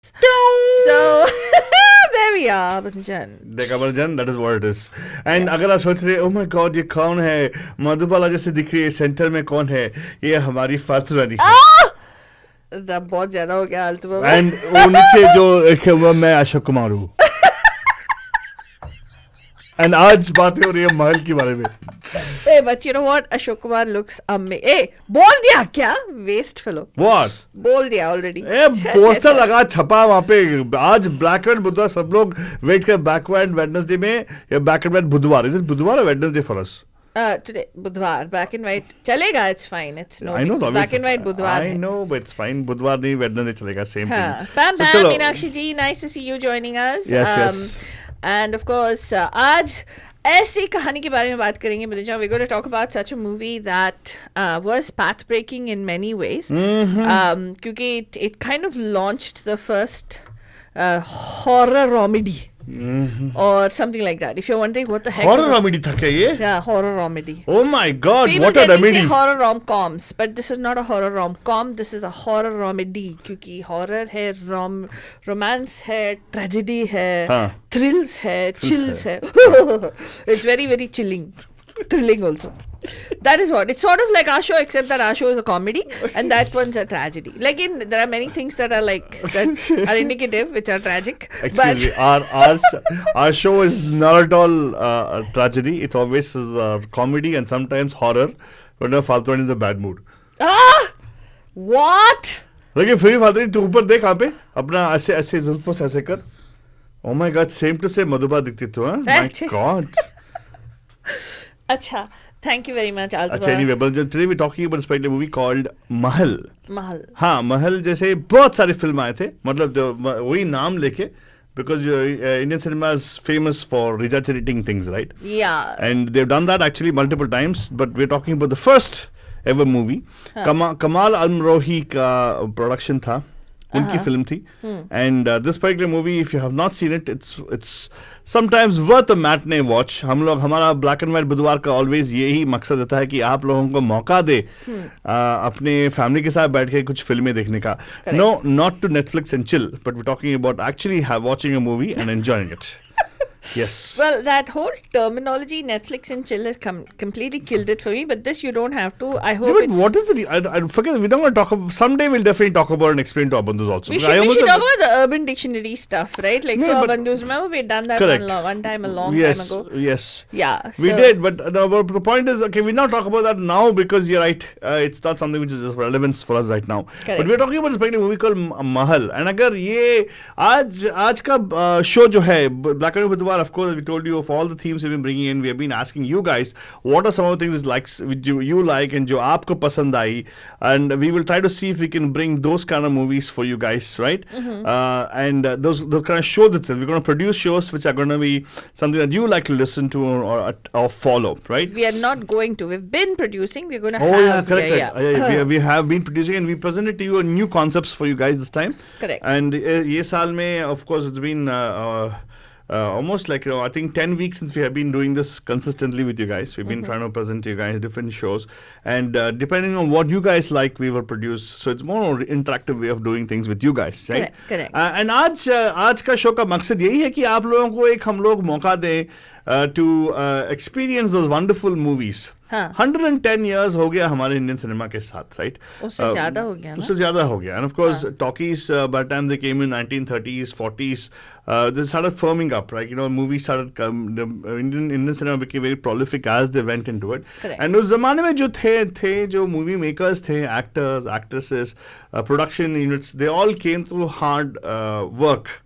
So there we are, Banjan. देखा बरजन, that is what it is. And अगर आप सोच रहे, oh my God, ये कौन है? मधुबाला जैसे दिख रही है, सेंटर में कौन है? ये हमारी फालतू रानी है. रब बहुत ज्यादा हो गया आलतू बाबा. And वो नीचे जो वो मैं अशोक कुमार हूँ. And आज बातें हो रही है महल के बारे में. Hey, but you know what? Ashok Kumar looks amazing. Hey, बोल दिया क्या? Waste fellow. What? बोल दिया already. पोस्टर लगा छपा वहाँ पे. आज ब्लैक एंड बुधवार सब लोग वेट कर बैक एंड वेडनेसडे में या बैक एंड बुधवार. Is it बुधवार or Wednesday for us? Today Budhvaar, black and white. चलेगा, it's fine. It's no. I know, black and white Budhvaar. I know, but it's fine. बुधवार नहीं Wednesday चलेगा. Same thing. Bam So, bam, चलो. Meenakshi ji, nice to see you joining us. Yes. And of course, आज ऐसी कहानी के बारे में बात करेंगे. We're going to talk about such a movie that was path-breaking in many ways. क्योंकि it kind of launched the first horror comedy. Or something like that. If you're wondering what the heck Horror comedy था क्या ये? Yeah, horror comedy. Oh my God, People what a generally remedy! say horror rom-coms, but this is not a horror rom-com. This is a horror comedy क्योंकि horror है, romance है, tragedy है, thrills है, chills है. It's very very chilling, thrilling also. That is what it's sort of like our show, except that our show is a comedy and that one's a tragedy. Like there are many things that are like that are indicative, which are tragic. Actually, our show is not at all a tragedy. It always is a comedy and sometimes horror. But no, फालतू is a bad mood. What? लेकिन फिर फालतू तू ऊपर देख यहाँ पे अपना ऐसे ऐसे जुल्फों से ऐसे कर. Oh my God, same to same मधुबा दिखती तू हाँ? My God. अच्छा. Thank you very much, Altaba. अच्छा, anyway, but today we're talking about a movie called Mahal. हाँ, महल जैसे बहुत सारे फिल्म आए थे. मतलब वही नाम लेके, because Indian cinema is famous for exaggerating things, right? Yeah. And they've done that actually multiple times. But we're talking about the first ever movie. Kamal Almrohi का production था. उनकी फिल्म थी. And this particular movie, if you have not seen it, it's sometimes worth a matinee watch. हम लोग हमारा black and white बुधवार का always यही मकसद रहता है कि आप लोगों को मौका दे अपने फैमिली के साथ बैठ के कुछ फिल्में देखने का. No, not to Netflix and chill, but we're talking about actually watching a movie and enjoying it. Yes. Well, that whole terminology, Netflix and chill, has completely killed it for me. But this you don't have to. I hope. Yeah, but what is the? I forget. We don't want to talk about. Someday we'll definitely talk about and explain to our bandhus also. We should talk about the Urban Dictionary stuff, right? Like, no, so our bandhus, remember we done that one time a long time ago. Yes. Yeah. We did, but the point is, okay, we not talk about that now because you're right. It's not something which is of relevance for us right now. Correct. But we're talking about this movie called Mahal. And अगर ये आज का show जो है Black and White Budhvaar, of course, we told you of all the themes we've been bringing in. We have been asking you guys what are some of the things which you like and जो आपको पसंद आई, and we will try to see if we can bring those kind of movies for you guys, right? And those kind of shows itself. We're going to produce shows which are going to be something that you like to listen to or follow, right? We are not going to. We've been producing. We're going to have. Oh yeah, correct. We have been producing and we presented to you new concepts for you guys this time. Correct. And ये साल में, of course, it's been almost like, I think 10 weeks since we have been doing this consistently with you guys. We've been trying to present to you guys different shows, and depending on what you guys like, we will produce. So it's more interactive way of doing things with you guys, right? Correct. And आज का show का मकसद यही है कि आप लोगों को हम लोग मौका दें to experience those wonderful movies. 110 years हो गया हमारे इंडियन सिनेमा के साथ, right? उससे ज़्यादा हो गया ना? उससे ज़्यादा हो गया. And of course, talkies by the time they came in 1930s, 40s, they started firming up, right? Movies started, the Indian cinema became very prolific as they went into it. Correct. And उस ज़माने में जो movie makers थे, actors, actresses, production units, they all came through hard work.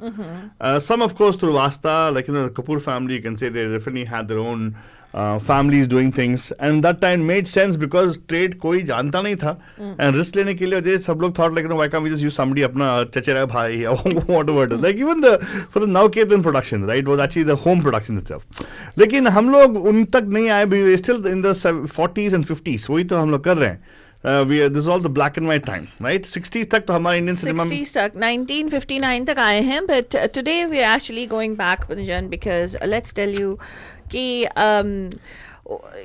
Some of course through Vasta, like the Kapoor family, you can say they definitely had their own families doing things, and that time made sense because trade कोई जानता नहीं था, and risk लेने के लिए जैसे सब लोग thought like, why can't we just use somebody अपना चचेरा भाई or whatever it is. Like even for the now Captain productions, right, was actually the home production itself. लेकिन हम लोग उन तक नहीं आए. We were still in the 40s and 50s. वही तो हम लोग कर रहे हैं. This is all the black and white time, right? 60s तक तो हमारे Indian cinema 60s तक 1959 तक आए हैं, but today we are actually going back, Banjan, because let's tell you कि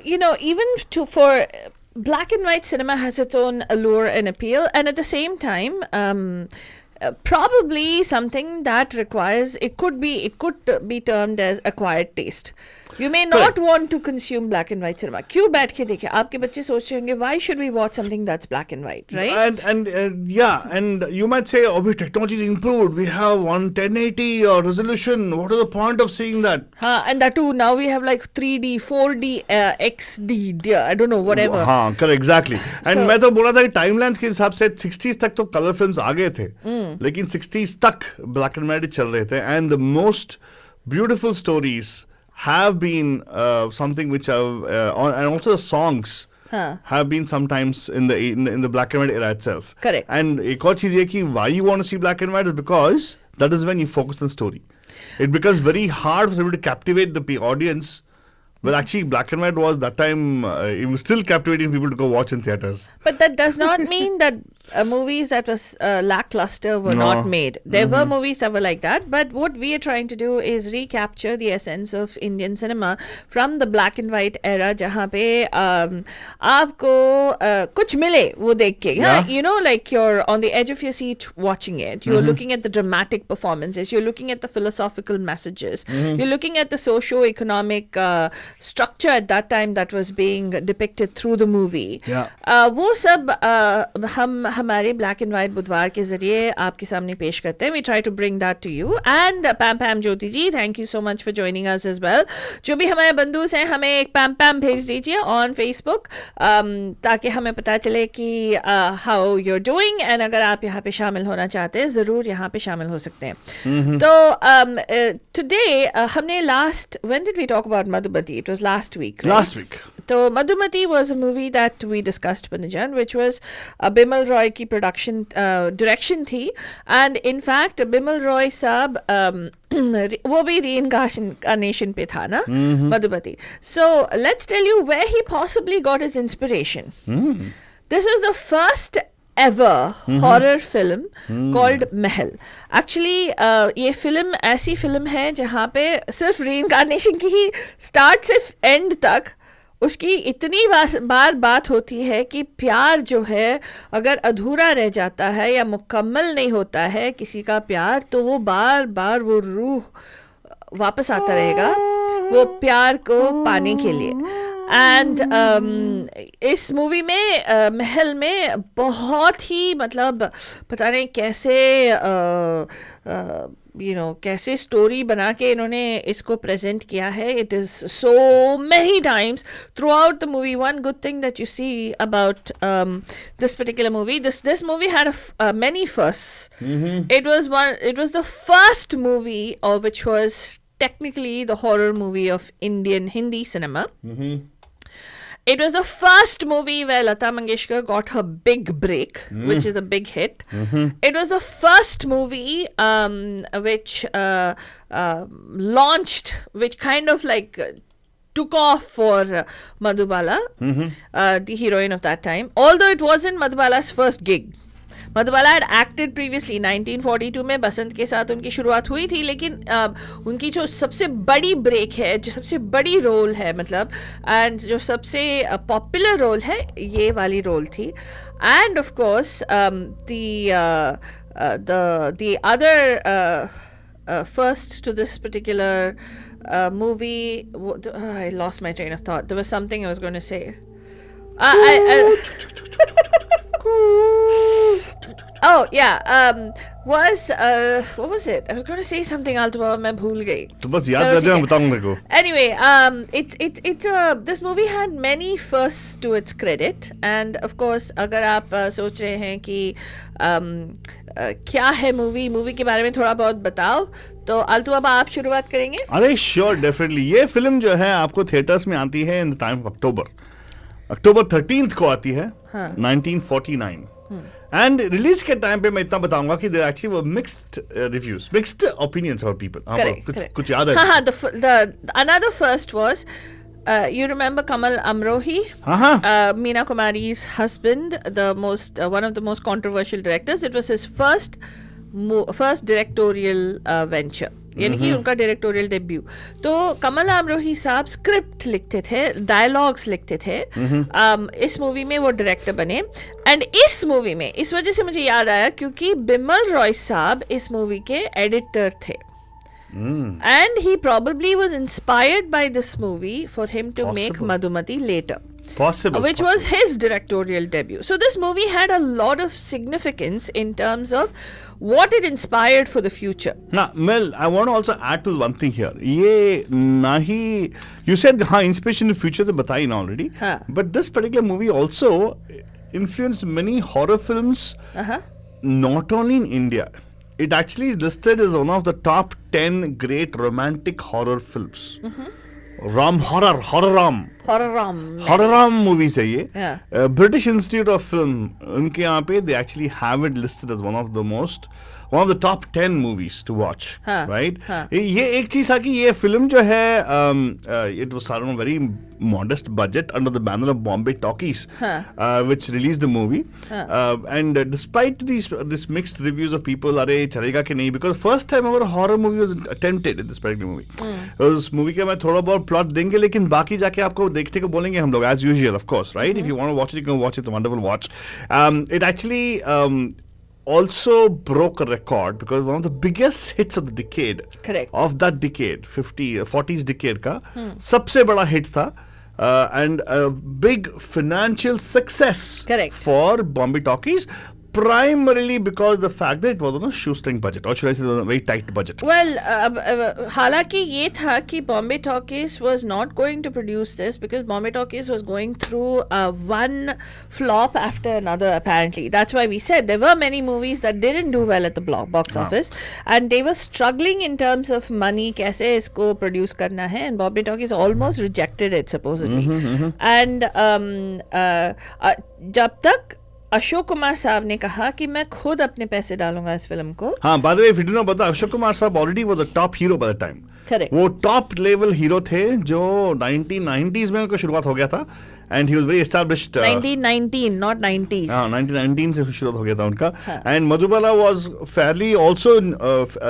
even for black and white cinema has its own allure and appeal, and at the same time probably something that requires, it could be termed as acquired taste. You may not want to consume black and white cinema. क्यों बैठ के देखे? आपके बच्चे सोच रहे होंगे, why should we watch something that's black and white, right? And you might say, oh, technology is improved. We have 1080 resolution. What is the point of seeing that? And that too, now we have like 3D, 4D, XD, I don't know, whatever. हाँ, correct, exactly. And मैं तो बोला था कि timelines के हिसाब से 60s तक तो color films आ गए थे, लेकिन 60s तक black and white चल रहे थे. And the most beautiful stories have been something which have, and also the songs have been sometimes in the black and white era itself. Correct. And एक और चीज़ ये कि why you want to see black and white is because that is when you focus on the story. It becomes very hard for somebody to captivate the audience. But actually, black and white was that time, it was still captivating people to go watch in theaters. But that does not mean that movies that was lackluster were not made. There were movies that were like that. But what we are trying to do is recapture the essence of Indian cinema from the black and white era, जहाँ पे आपको कुछ मिले वो देख के. You know, like you're on the edge of your seat watching it. You're looking at the dramatic performances. You're looking at the philosophical messages. You're looking at the socio-economic structure at that time that was being depicted through the movie. वो सब हम हमारे black and white बुधवार के जरिए आपके सामने पेश करते हैं. We try to bring that to you. And Pam Jyoti ji, thank you so much for joining us as well. जो भी हमारे बंधुस हैं, हमें एक पैम भेज दीजिए ऑन फेसबुक, ताकि हमें पता चले कि how you are doing. And अगर आप यहाँ पे शामिल होना चाहते हैं, ज़रूर यहाँ पे शामिल हो सकते हैं. तो टुडे हमने last, when did we talk about Madhumati? It was last week. Last week. So Madhumati was a movie that we discussed, Panajan, which was Bimal Roy की production direction थी. And in fact Bimal Roy साहब वो भी reincarnation पे था ना, Madhumati. So let's tell you where he possibly got his inspiration. This was the first ever horror film called Mahal. Actually ये film ऐसी फिल्म है जहाँ पे सिर्फ reincarnation की ही start से end तक उसकी इतनी बार बात होती है कि प्यार जो है अगर अधूरा रह जाता है या मुकम्मल नहीं होता है किसी का प्यार, तो वो बार बार वो रूह वापस आता रहेगा वो प्यार को पाने के लिए. एंड इस मूवी में महल में बहुत ही मतलब पता नहीं कैसे कैसे स्टोरी बना के इन्होंने इसको प्रेजेंट किया है. It is so many times through out the movie. One good thing that you see about this particular movie, this movie had many firsts. It was the first movie which was technically the horror movie of Indian Hindi cinema. It was the first movie where Lata Mangeshkar got her big break, which is a big hit. It was the first movie which launched, which kind of like took off for Madhubala, the heroine of that time. Although it wasn't Madhubala's first gig. Madhubala had acted previously 1942 में बसंत के साथ उनकी शुरुआत हुई थी, लेकिन उनकी जो सबसे बड़ी ब्रेक है, जो सबसे बड़ी रोल है मतलब, एंड जो सबसे पॉपुलर रोल है, ये वाली रोल थी. End of course the other first to this particular movie, I lost my train of thought. There was something I was going to say. Oh yeah, was what was it? I was going to say something altogether, मैं भूल गई. तो बस याद कर दे, मैं बताऊंगा मेरे को. Anyway, it's this movie had many firsts to its credit, and of course अगर आप सोच रहे हैं कि क्या है मूवी के बारे में थोड़ा बहुत बताओ, तो आल्तू अब आप शुरुआत करेंगे. अरे श्योर, डेफिनेटली. ये फिल्म जो है आपको थिएटर्स में आती है in the time of October 13th को आती है, 1949. एंड रिलीज के टाइम पे मैं इतना बताऊंगा कि there actually were mixed mixed opinions about people. कुछ याद है? हाँ, the another first was you remember Kamal Amrohi, Meena Kumari's husband, one of the most controversial directors. It was his first directorial venture. यानी कि उनका directorial debut. तो कमल आमरोही साहब script लिखते थे, डायलॉग्स लिखते थे. इस मूवी में वो डायरेक्टर बने. एंड इस मूवी में इस वजह से मुझे याद आया क्योंकि बिमल रॉय साहब इस मूवी के एडिटर थे. And he probably was inspired by this movie for him to make Madhumati later. Which was his directorial debut. So this movie had a lot of significance in terms of what it inspired for the future. Now, Mel, I want to also add to one thing here. Ye nahi, you said inspiration in the future to batayi na already. But this particular movie also influenced many horror films, not only in India. It actually is listed as one of the top 10 great romantic horror films. Horror movies है ये. British Institute of Film उनके यहाँ पे they actually have it listed as one of the top 10 movies to watch, right? ये एक चीज था कि ये फिल्म जो है it was started on a very modest budget under the banner of Bombay Talkies, which released the movie. And despite this mixed reviews of people, अरे चलेगा कि नहीं, because first time ever horror movie was attempted in this particular movie. उस movie के मैं थोड़ा बहुत plot देंगे, लेकिन बाकी जाके आपको देखने को बोलेंगे हम लोग, as usual, of course, right? If you want to watch it, you can watch it. It's a wonderful watch. It actually also broke a record because one of the biggest hits of the decade, of that decade, 40s decade का सबसे बड़ा hit था. And a big financial success for Bombay Talkies, primarily because of the fact that it was on a shoestring budget, or should I say, on a very tight budget. Well, हालांकि ये था कि Bombay Talkies was not going to produce this because Bombay Talkies was going through one flop after another, apparently. That's why we said there were many movies that didn't do well at the box office, and they were struggling in terms of money, कैसे इसको produce करना है, and Bombay Talkies almost rejected it, supposedly. And जब तक अशोक कुमार साहब ने कहा कि मैं खुद अपने पैसे डालूंगा इस फिल्म को. हाँ, by the way, if you didn't know, पता, अशोक कुमार साहब already was a top hero by the time. Correct. वो top level hero थे जो 1990s में उनका शुरुआत हो गया था, and he was very established. 1919, not 90s. हाँ, 1919 से शुरुआत हो गया था उनका. And Madhubala was fairly also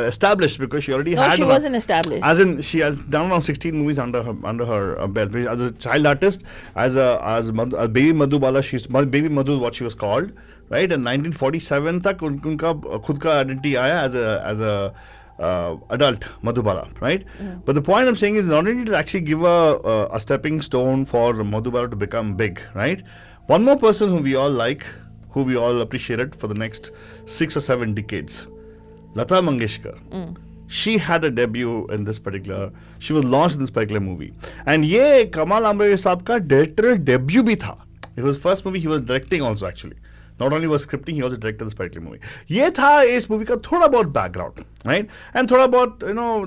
established because she already had. No, she wasn't established. As in, she had done around 16 movies under her belt. As a child artist, as baby Madhubala, baby Madhu, what she was called, right? And 1947 तक उनका खुद का identity आया as a adult Madhubala, right? But the point I'm saying is not only to actually give a stepping stone for Madhubala to become big, right? One more person whom we all like, who we all appreciated for the next 6 or 7 decades, Lata Mangeshkar. She had a debut in this particular, she was launched in this particular movie. And ye Kamal Amrohi Saab ka directorial debut bhi tha. It was first movie he was directing also, actually. Not only was scripting, he also directed this particular movie. ये था इस movie का थोड़ा बहुत background, right? And थोड़ा बहुत,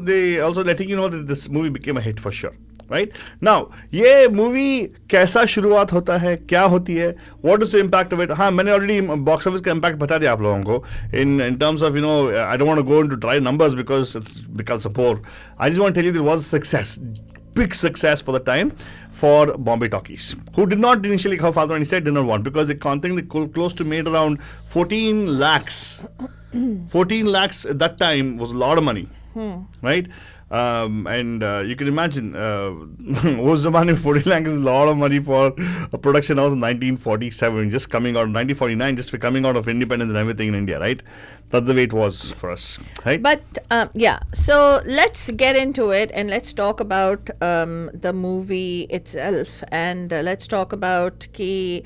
they also letting you know that this movie became a hit for sure, right? Now, ये movie कैसा शुरुआत होता है, क्या होती है, what is the impact of it? हाँ, मैंने already box office का impact बता दिया आप लोगों को. In terms of, I don't want to go into dry numbers because it's becomes a bore. I just want to tell you there was a success, big success for the time, for Bombay Talkies, who did not initially, how Father Rani said, did not want, because they close to made around 14 lakhs. 14 lakhs at that time was a lot of money, right? And you can imagine, उस ज़माने में 40 lakh is a lot of money for a production house in 1947, just coming out, 1949, just for coming out of independence and everything in India, right? That's the way it was for us, right? But yeah, so let's get into it and let's talk about the movie itself, and let's talk about कि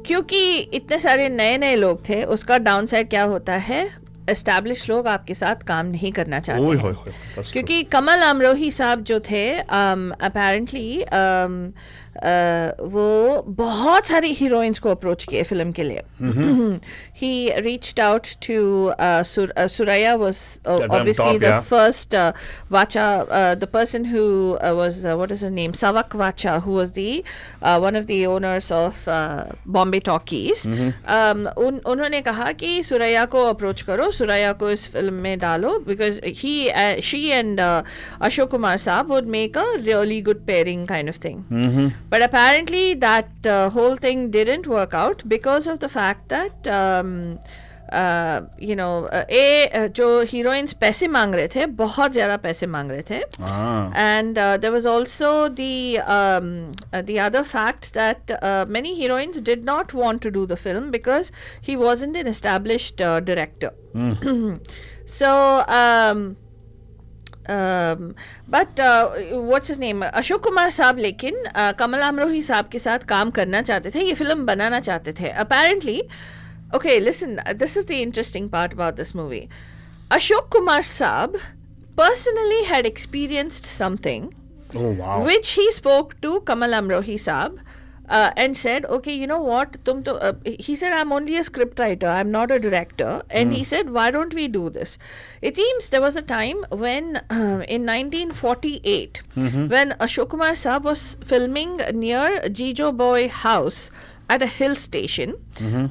क्योंकि इतने सारे नए लोग थे, उसका down side क्या होता है, एस्टैब्लिश लोग आपके साथ काम नहीं करना चाहते हैं. क्योंकि कमल अमरोही साहब जो थे अपेरेंटली वो बहुत सारी हीरोइंस को अप्रोच किए फिल्म के लिए. He reached out to Suraya was obviously the first Vacha, the person who was what is his name, Savak Vacha, who was the one of the owners of Bombay Talkies. उन्होंने कहा कि सुरैया को approach करो, सुरैया को इस film में डालो, because she and Ashok Kumar Saab would make a really good pairing kind of thing. But apparently that whole thing didn't work out because of the fact that जो हीरोइंस पैसे मांग रहे थे, बहुत ज़्यादा पैसे मांग रहे थे. And there was also the other fact that many heroines did not want to do the film because he wasn't an established director. So but what's his name, Ashok Kumar साहब लेकिन कमल अमरोही साहब के साथ काम करना चाहते थे, ये फिल्म बनाना चाहते थे. Apparently, okay, listen, this is the interesting part about this movie. Ashok Kumar Saab personally had experienced something which he spoke to Kamal Amrohi Saab and said, okay, you know what, he said, I'm only a scriptwriter, I'm not a director. And he said, why don't we do this? It seems there was a time when in 1948, when Ashok Kumar Saab was filming near Jijo Boy House at a hill station,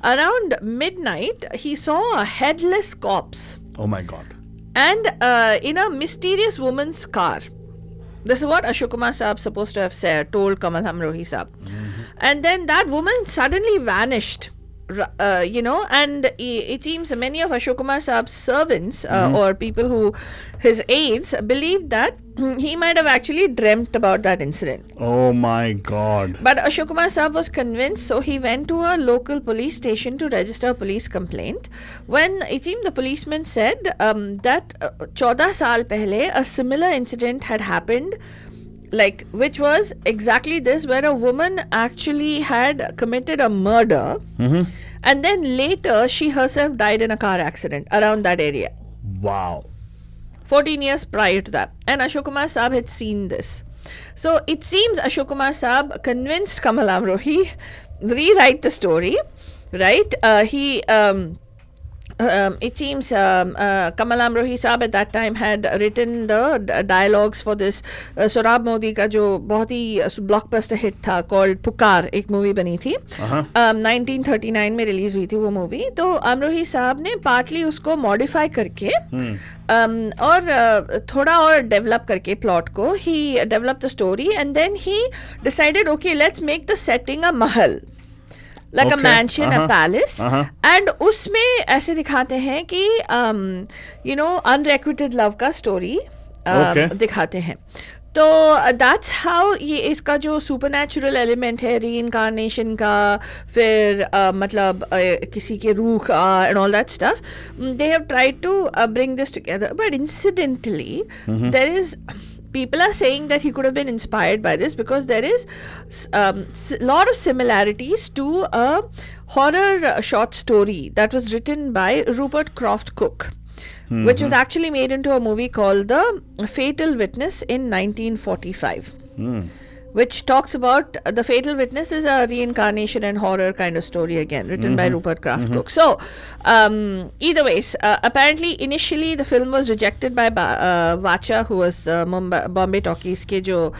around midnight, he saw a headless corpse. Oh my God. And in a mysterious woman's car. This is what Ashok Kumar Saab supposed to have said, told Kamal Amrohi Saab. And then that woman suddenly vanished. And it seems many of Ashok Kumar Saab's servants or people who, his aides, believed that he might have actually dreamt about that incident. Oh my God. But Ashok Kumar Saab was convinced, so he went to a local police station to register a police complaint. When it seemed the policeman said that 14 saal pehle a similar incident had happened, which was exactly this, where a woman actually had committed a murder and then later she herself died in a car accident around that area. Wow. 14 years prior to that. And Ashok Kumar Saab had seen this. So it seems Ashok Kumar Saab convinced Kamal Amrohi rewrite the story, right? It seems Kamal Amrohi Saab at that time had written the dialogues for this Sohrab Modi का जो बहुत ही blockbuster hit था called पुकार, एक movie बनी थी 1939 में release हुई थी वो movie. तो अमरोही साहब ने partly उसको modify करके और थोड़ा और develop करके plot को, he developed the story and then he decided, okay, let's make the setting a mahal. Like a mansion, a palace. And उसमें ऐसे दिखाते हैं कि unrequited love का story दिखाते हैं. तो that's how ये इसका जो supernatural element है, reincarnation का, फिर मतलब किसी के रूह का and all that stuff, they have tried to bring this together. But incidentally, there is... people are saying that he could have been inspired by this because there is a lot of similarities to a horror short story that was written by Rupert Croft Cook, which was actually made into a movie called The Fatal Witness in 1945. Which talks about the Fatal Witness is a reincarnation and horror kind of story again, written by Rupert Croft Cook. So, either ways, apparently initially the film was rejected by Vacha, who was Bombay Talkies के जो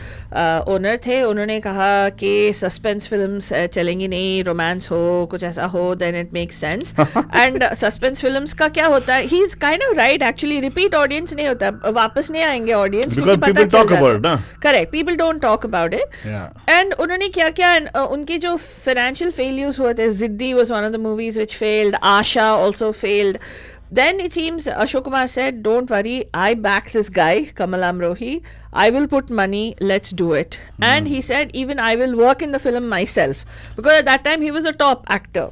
owner थे. उन्होंने कहा कि suspense films चलेंगी नहीं, romance हो, कुछ ऐसा हो, then it makes sense. And suspense films का क्या होता है? He's kind of right actually. Repeat audience नहीं होता, वापस नहीं आएंगे audience. Because people talk about it, ना? Correct. People don't talk about it. Yeah. And उन्होंने क्या क्या उनके जो financial failures हुए थे, Ziddi was one of the movies which failed, Asha also failed. Then it seems Ashok Kumar said, don't worry, I back this guy, Kamal Amrohi. I will put money, let's do it. And he said, even I will work in the film myself. Because at that time he was a top actor.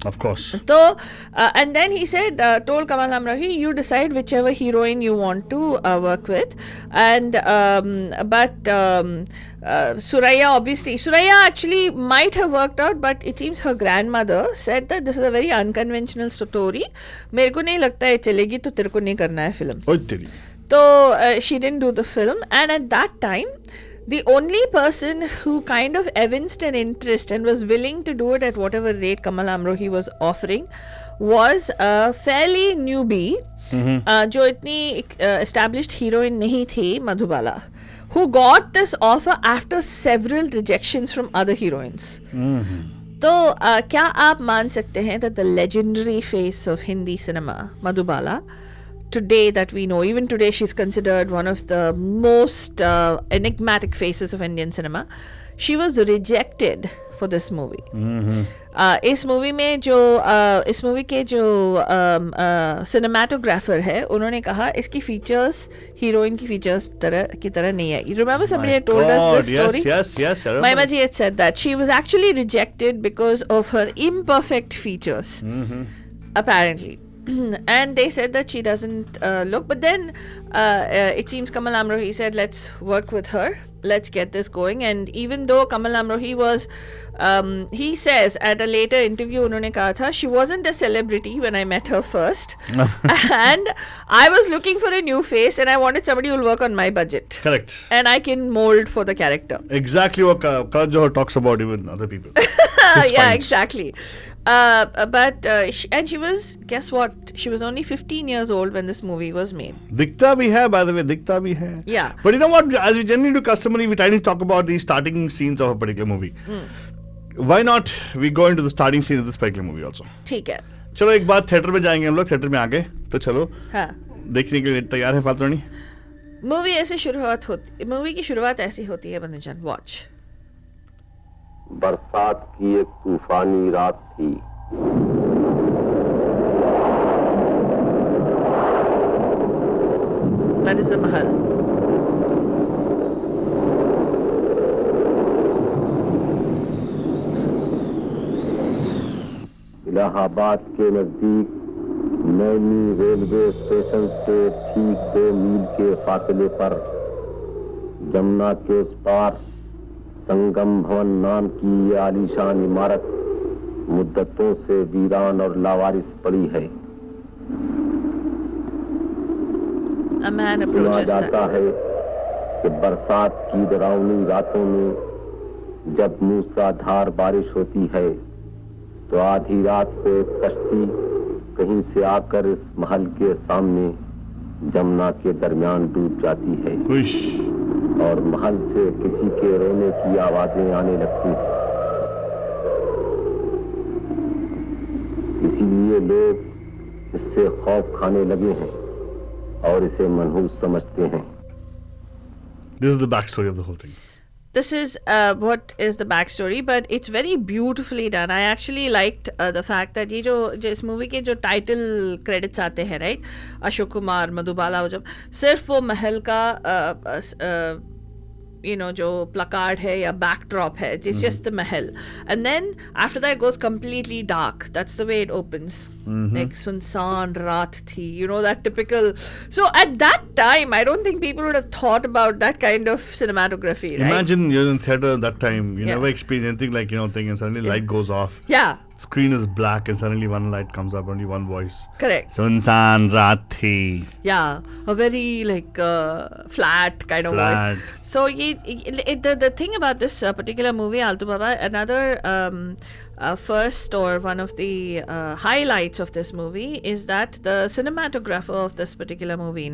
Of course. So, and then he said, told Kamal Amrohi, you decide whichever heroine you want to work with. And, Suraya, obviously, Suraya actually might have worked out, but it seems her grandmother said that this is a very unconventional story. मेरे को नहीं लगता है चलेगी तो तेरे को नहीं करना है film. So, she didn't do the film. And at that time, the only person who kind of evinced an interest and was willing to do it at whatever rate Kamal Amrohi was offering was a fairly newbie, जो इतनी established heroine नहीं थी, Madhubala, who got this offer after several rejections from other heroines. तो क्या आप मान सकते हैं that the legendary face of Hindi cinema, Madhubala, today that we know, even today she's considered one of the most enigmatic faces of Indian cinema. She was rejected for this movie. इस movie में जो इस movie के जो cinematographer है उन्होंने कहा इसकी फीचर्स हीरोइन की फीचर्स की तरह नहीं है. You remember somebody had told us this story? Yes, I remember. Maima ji had said that she was actually rejected because of her imperfect features, apparently. And they said that she doesn't look, but then it seems Kamal Amrohi said, let's work with her, let's get this going. And even though Kamal Amrohi was he says at a later interview unhone kaha tha she wasn't a celebrity when I met her first and I was looking for a new face and I wanted somebody who will work on my budget. Correct. And I can mold for the character. Exactly what Karan Johar talks about even other people. Yeah, exactly. But and she was, guess what? She was only 15 years old when this movie was made. Dikhta bhi hai, by the way, dikhta bhi hai. Yeah. But you know what? As we generally do customary, we try to talk about the starting scenes of a particular movie. Why not we go into the starting scene of this particular movie also? ठीक है. चलो एक बार theatre में जाएंगे हम लोग. Theatre में आ गए तो चलो. हाँ. देखने के लिए तैयार है फालतू नहीं? मूवी की शुरुआत ऐसी होती है बंदूजान. वॉच. बरसात की एक तूफानी रात थी. That is the महल. इलाहाबाद के नजदीक नैनी रेलवे स्टेशन से ठीक 2 मील के फासले पर जमुना के उस पार संगम भवन नाम की ये आलीशान इमारत मुद्दतों से वीरान और लावारिस पड़ी है. सुना जाता है कि बरसात की डरावनी रातों में जब मूसलाधार बारिश होती है तो आधी रात को एक कश्ती कहीं से आकर इस महल के सामने जमुना के दरमियान डूब जाती है और महल से किसी के रोने की आवाजें आने लगती हैं. इसीलिए लोग इससे खौफ खाने लगे हैं और इसे मनहूस समझते हैं. This is the backstory of the whole thing. This is what is the backstory, but it's very beautifully done. I actually liked the fact that ये जो इस मूवी के जो टाइटल क्रेडिट्स आते हैं, राइट, अशोक कुमार, मधुबाला, जब सिर्फ वो महल का जो प्लकार्ड है या बैकड्रॉप है, it's just the Mahal, and then after that it goes completely dark. That's the way it opens. Like सुनसान रात थी, that typical. So at that time I don't think people would have thought about that kind of cinematography, right? Imagine you're in theater at that time, you never experienced anything like thing, and suddenly light goes off. Yeah. Screen is black and suddenly one light comes up, only one voice. Correct. Sunsan raat thi. Yeah, a very flat kind of voice. So the thing about this particular movie, Altu Baba, another first or one of the highlights of this movie is that the cinematographer of this particular movie,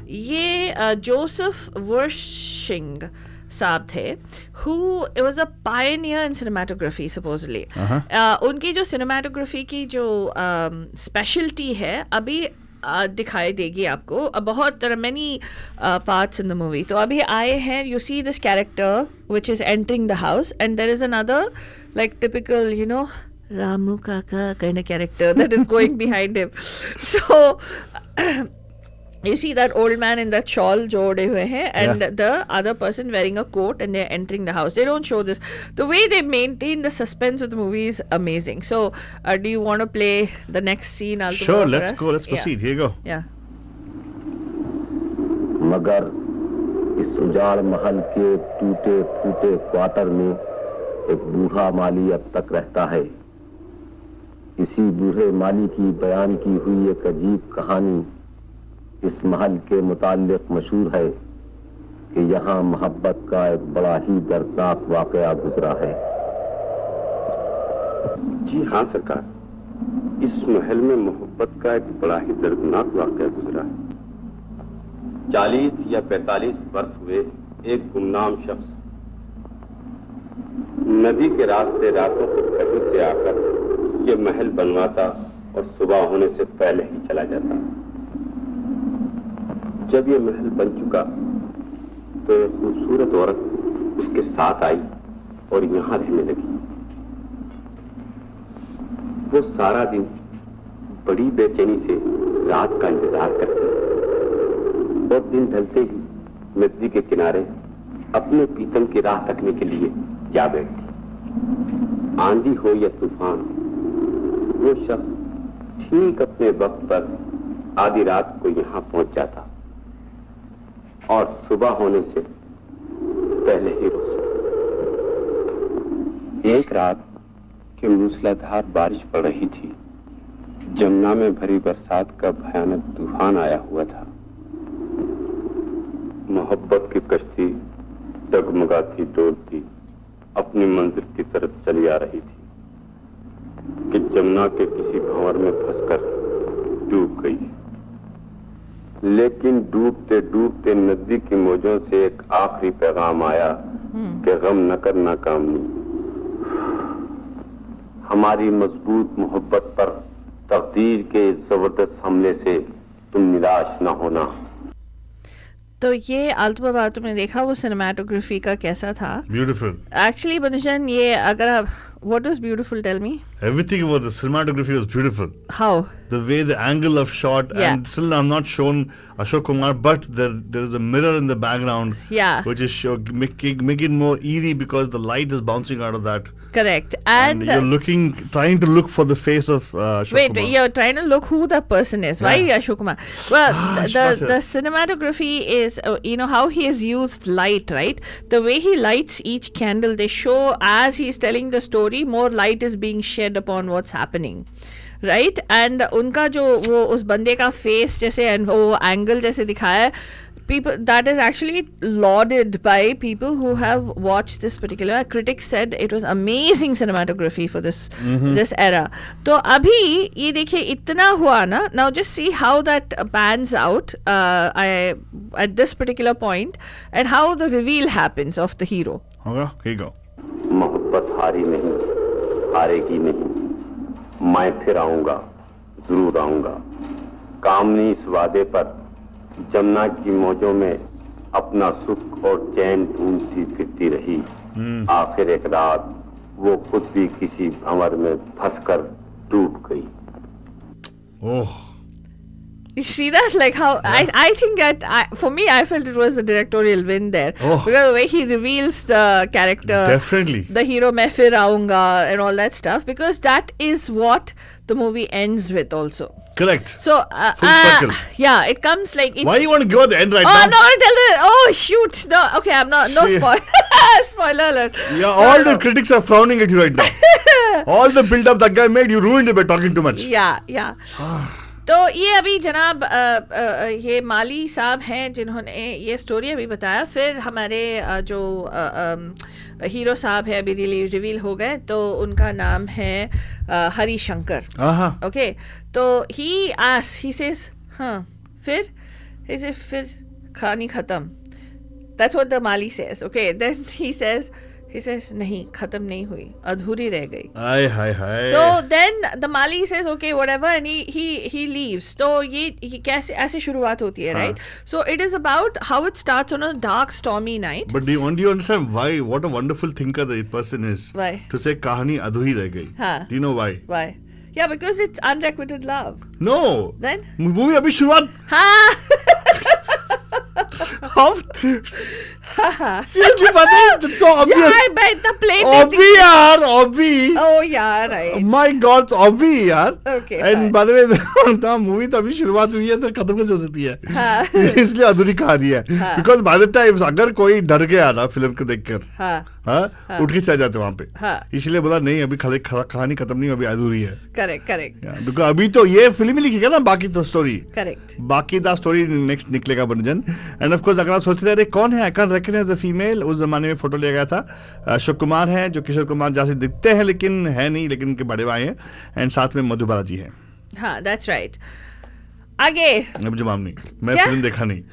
ye Joseph Wershing साहब थे, who was a pioneer in cinematography supposedly. उनकी जो cinematography की जो specialty है अभी दिखाई देगी आपको. बहुत there are many parts in the movie. तो अभी आए हैं, you see this character which is entering the house and there is another like typical Ramu Kaka kind of character that is going behind him. So you see that old man in that shawl jo ode hue hai, and the other person wearing a coat, and they're entering the house. They don't show this. The way they maintain the suspense of the movie is amazing. So do you want to play the next scene? Sure, let's go. Let's proceed. Here you go. Yeah. मगर इस उजाड़ महल के टूटे फूटे quarter में एक बूढ़ा माली अब तक रहता है. इसी बूढ़े माली की बयान की हुई एक अजीब कहानी इस महल के मुताल्लिक मशहूर है कि यहाँ मोहब्बत का एक बड़ा ही दर्दनाक वाकया गुजरा है. जी हाँ सरकार, इस महल में मोहब्बत का एक बड़ा ही दर्दनाक वाकया गुजरा है. 40 या 45 वर्ष हुए एक गुमनाम शख्स नदी के रास्ते रातों को कहीं से आकर ये महल बनवाता और सुबह होने से पहले ही चला जाता. जब ये महल बन चुका तो एक खूबसूरत औरत उसके साथ आई और यहाँ रहने लगी. वो सारा दिन बड़ी बेचैनी से रात का इंतजार करती और दिन ढलते ही नदी के किनारे अपने प्रीतम की राह तकने के लिए जा बैठती। आंधी हो या तूफान, वो शख्स ठीक अपने वक्त पर आधी रात को यहाँ पहुंच जाता और सुबह होने से पहले ही रोज। एक रात की मूसलाधार बारिश पड़ रही थी। जमुना में भरी बरसात का भयानक तूफान आया हुआ था। मोहब्बत की कश्ती डगमगाती डोलती अपनी मंजिल की तरफ चली आ रही थी कि जमुना के किसी भंवर में फंसकर डूब गई। लेकिन डूबते डूबते नदी की मौजों से एक आखिरी पैगाम आया कि गम न करना कामनी, हमारी मजबूत मोहब्बत पर तकदीर के जबरदस्त हमले से तुम निराश न होना। तो ये आलतू बाबा तुमने देखा वो सिनेमाटोग्राफी का कैसा था? Beautiful. एक्चुअली बनुजन ये अगर आप what was beautiful, tell me? Everything about the cinematography was beautiful. How? The way, the angle of shot, Yeah. and still I'm not shown Ashok Kumar, but there is a mirror in the background, Yeah. which is make it more eerie because the light is bouncing out of that, Correct. and you're trying to look for the face of Ashok wait, Kumar. you're trying to look who that person is. Why Yeah. Ashok Kumar? Well, Shwasa. the cinematography is, you know, how he has used light, right? The way he lights each candle, they show as he's telling the story, more light is being shed upon what's happening. Right? And उनका जो वो उस बंदे का face जैसे and वो angle जैसे दिखाया है, people, that is actually lauded by people who have watched this particular. Critics said it was amazing cinematography for this this era. तो अभी ये देखिए इतना हुआ ना. Now just see how that pans out at this particular point and how the reveal happens of the hero. Okay, here you go. मोहब्बत हारी नहीं, हारेगी नहीं, मैं फिर आऊंगा, जरूर आऊंगा। कामनी इस वादे पर जमुना की मौजों में अपना सुख और चैन ढूंढती फिरती रही। आखिर एक रात वो खुद भी किसी भंवर में फंसकर डूब गई। Oh. You see that? Like how I think that for me I felt it was a directorial win there. Oh. Because the way he reveals the character, Definitely. the hero मैं फिर आऊंगा and all that stuff, because that is what the movie ends with also. Correct. So Full circle. yeah, it comes like it, Why you want to go at the end right oh, now? I'm not gonna tell the. Oh shoot! No, okay, I'm not. No Shit. spoiler alert. Yeah, No, all no. the critics are frowning at you right now. All the build-up that guy made, you ruined it by talking too much. Yeah. तो ये अभी जनाब ये माली साहब हैं जिन्होंने ये story अभी बताया। फिर हमारे जो हीरो साहब है अभी रिवील हो गए, तो उनका नाम है हरी शंकर। ओके, तो ही सेज हाँ फिर कहानी खत्म। That's what the mali says. Okay, then he says नहीं, खत्म नहीं हुई, अधूरी रह गई। हाय। So then the Mali says okay whatever and he leaves. तो ये कैसे ऐसे शुरुआत होती है, right? So it is about how it starts on a dark stormy night. But do you understand why? What a wonderful thinker the person is. Why? To say कहानी अधूरी रह गई. हाँ. Do you know why? Why? Yeah, because it's unrequited love. No. Then? Movie अभी शुरुआत. हाँ. Seriously, but it's so obvious. Yeah, I bet the plane. Obvi. Oh yeah, right. My God, it's obvi यार. Okay. And fine. by the way, the movie तो अभी शुरुआत हुई है तो खत्म कैसे हो सकती है? हाँ. इसलिए अधूरी कहानी है. हाँ. Because by the time अगर कोई डर गया ना फिल्म को देखकर, हाँ. उठ के चले जाते वहाँ पे. हाँ. इसलिए बोला नहीं अभी कहानी खत्म नहीं, अभी अधूरी है. Correct. Because अभी तो ये फिल्म ही लिखेगा ना, बाकी तो स्टोरी. Correct. बाकी द स्टोरी नेक्स्ट निकलेगा बनजन. एंड ऑफ कोर्स अगर आप सोच रहे हैं कौन है, I can recognise the female, उस जमाने में फोटो लिया गया था. अशोक कुमार है जो किशोर कुमार जैसे दिखते हैं लेकिन है नहीं, लेकिन उनके बड़े भाई हैं. एंड साथ में मधुबाला जी हैं. हाँ, that's right. आगे अब जवाब नहीं, मैं क्या? फिल्म देखा नहीं.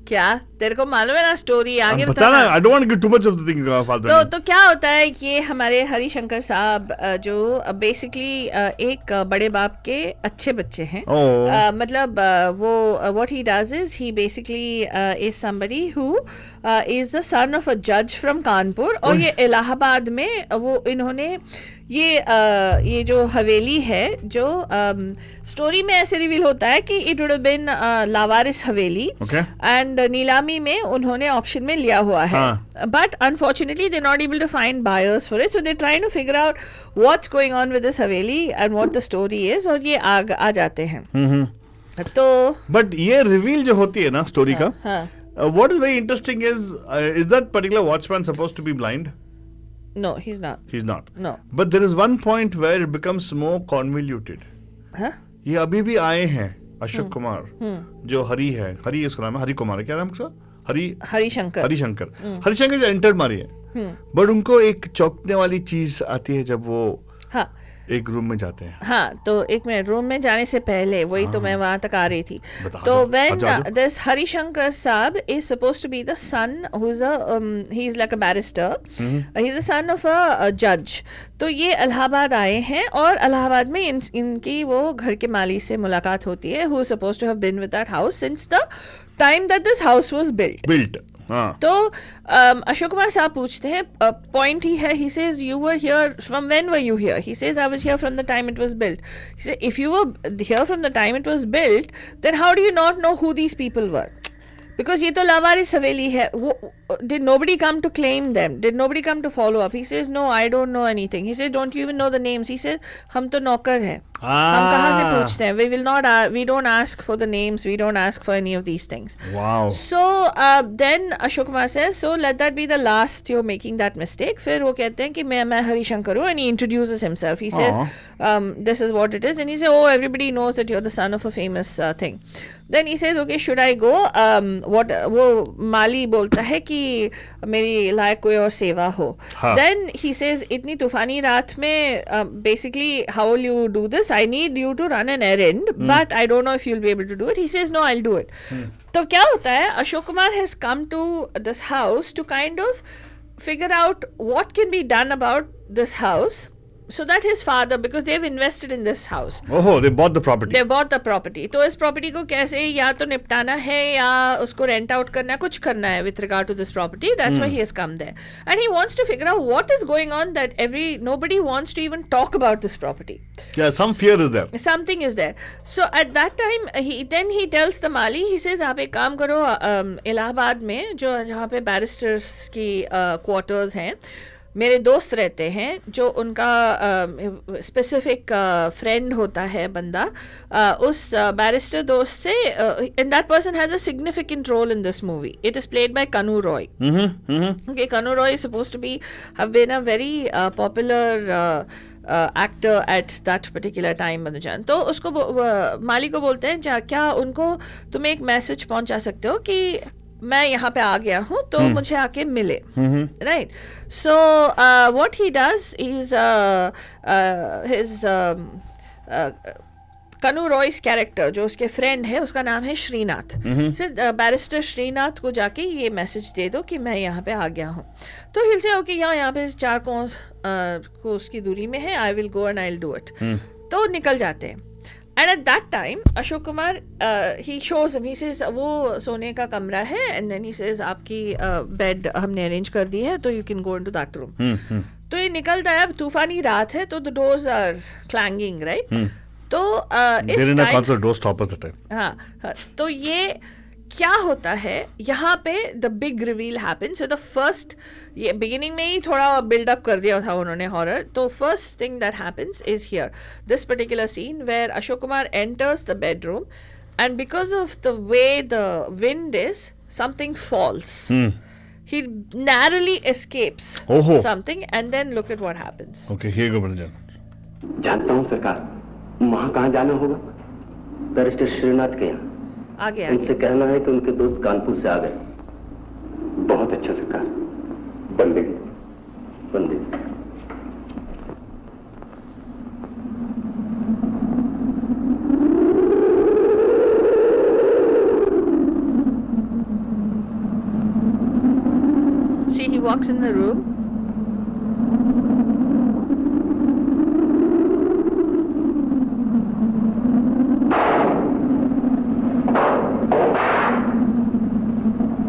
क्या तेरे को मालूम है ना स्टोरी? आगे बता ना, I don't want to give too much of the thing फालतू. तो क्या होता है, ये हमारे हरिशंकर साहब जो बेसिकली एक बड़े बाप के अच्छे बच्चे हैं. मतलब वो what he does is he basically is somebody who is the son of a जज फ्रॉम कानपुर. और ये इलाहाबाद में वो इन्होंने ये जो हवेली है, जो स्टोरी में ऐसे रिवील होता है कि it would have been Lawaris Haveli, and नीलामी में उन्होंने ऑक्शन में लिया हुआ है, but unfortunately they not able to find buyers for it, so they trying to figure out what's going on with this haveli and what the story is, और ये आ जाते हैं. तो बट ये रिवील जो होती है ना स्टोरी का, what is very interesting is that particular watchman supposed to be blind? No, he's not. He's not. No. But there is one point where it becomes more convoluted. Huh? ये अभी भी आए हैं अशोक कुमार, जो हरी है, हरी इसका नाम है, हरी कुमार है, क्या नाम उसका? हरिशंकर. हरिशंकर जो एंटर मारी है, बट उनको एक चौंकने वाली चीज आती है जब वो एक रूम में जाते हैं. हाँ, तो एक मिनट, रूम में जाने से पहले वही तो मैं वहां तक आ रही थी. तो when this Harishankar sahab is supposed to be the son who is he is like a barrister, he is the son of a जज. तो ये इलाहाबाद आए हैं और इलाहाबाद में इनकी वो घर के माली से मुलाकात होती है, who is supposed to have been with that house since the time that this house was built. तो अशोक कुमार साहब पूछते हैं, पॉइंट ही है, he says you were here from when were you here? He says I was here from the time it was built. He said if you were here from the time it was built, then how do you not know who these people were? Because ये तो लावारिस हवेली है. Did nobody come to claim them? Did nobody come to follow up? He says no, I don't know anything. He says don't you even know the names? He says हम तो नौकर हैं, हम कहाँ से पूछते हैं? We don't ask for the names, we don't ask for any of these things. Wow. So then Ashok Kumar says, so let that be the last you're making that mistake. फिर वो कहते हैं कि मैं हरिशंकर हूँ, and he introduces himself. He says this is what it is, and he says oh everybody knows that you're the son of a famous thing. Then he says okay should I go? वो माली बोलता है कि मेरी लायक कोई और सेवा हो. Then he says इतनी तूफानी रात में basically how will you do this? I need you to run an errand, but I don't know if you'll be able to do it. He says no, I'll do it. तो क्या होता है, Ashok Kumar has come to this house to kind of figure out what can be done about this house, so that his father, because they've invested in this house. Oh, they bought the property. They bought the property. तो इस property को कैसे या तो निपटाना है या उसको rent out करना है, कुछ करना है with regard to this property. That's why he has come there, and he wants to figure out what is going on that nobody wants to even talk about this property. Yeah, some fear is there. Something is there. So at that time he tells the Mali, he says आप एक काम करो, इलाहाबाद में जहाँ पे barristers की quarters हैं, मेरे दोस्त रहते हैं, जो उनका स्पेसिफिक फ्रेंड होता है बंदा, उस बैरिस्टर दोस्त से, and that person has a significant role in this movie. It is played by Kanu Roy. Okay, Kanu Roy is supposed to be have been a very popular actor at that particular time. मनुजान तो उसको माली को बोलते हैं क्या उनको तुम एक मैसेज पहुंचा सकते हो कि मैं यहाँ पे आ गया हूँ, तो मुझे आके मिले. Right. So what he does is his कनू रॉय's कैरेक्टर, जो उसके फ्रेंड है, उसका नाम है श्रीनाथ. बैरिस्टर श्रीनाथ को जाके ये मैसेज दे दो कि मैं यहाँ पे आ गया हूँ. तो हिल से ओके यहाँ पे 4 कोस की दूरी में है, I will go and I will do it. तो निकल जाते हैं. And at that time, Ashok Kumar, he shows him, he says, वो सोने का कमरा है, and then he says, आपकी बेड हमने अरेंज कर दी है, तो you can go into that room. तो ये निकलता है, अब तूफानी रात है, तो the doors are clanging, right? तो इस time door stoppers the time. हाँ, तो ये क्या होता है यहाँ पे, the big reveal happens. So the first, ये बिगिनिंग में ही थोड़ा बिल्डअप कर दिया था उन्होंने हॉरर. तो first thing that happens is here, this particular scene where Ashok Kumar enters the bedroom, and because of the way the wind is, something falls. He narrowly escapes something, and then look at what happens. Okay, here you go, Banjan. जानता हूँ सरकार, वहाँ कहाँ जाना होगा? Barrister Srinath के यहाँ. आगे उनसे कहना है कि उनके दोस्त कानपुर से आ गए. बहुत अच्छा सरकार. बंदेगी. See, he walks in the room.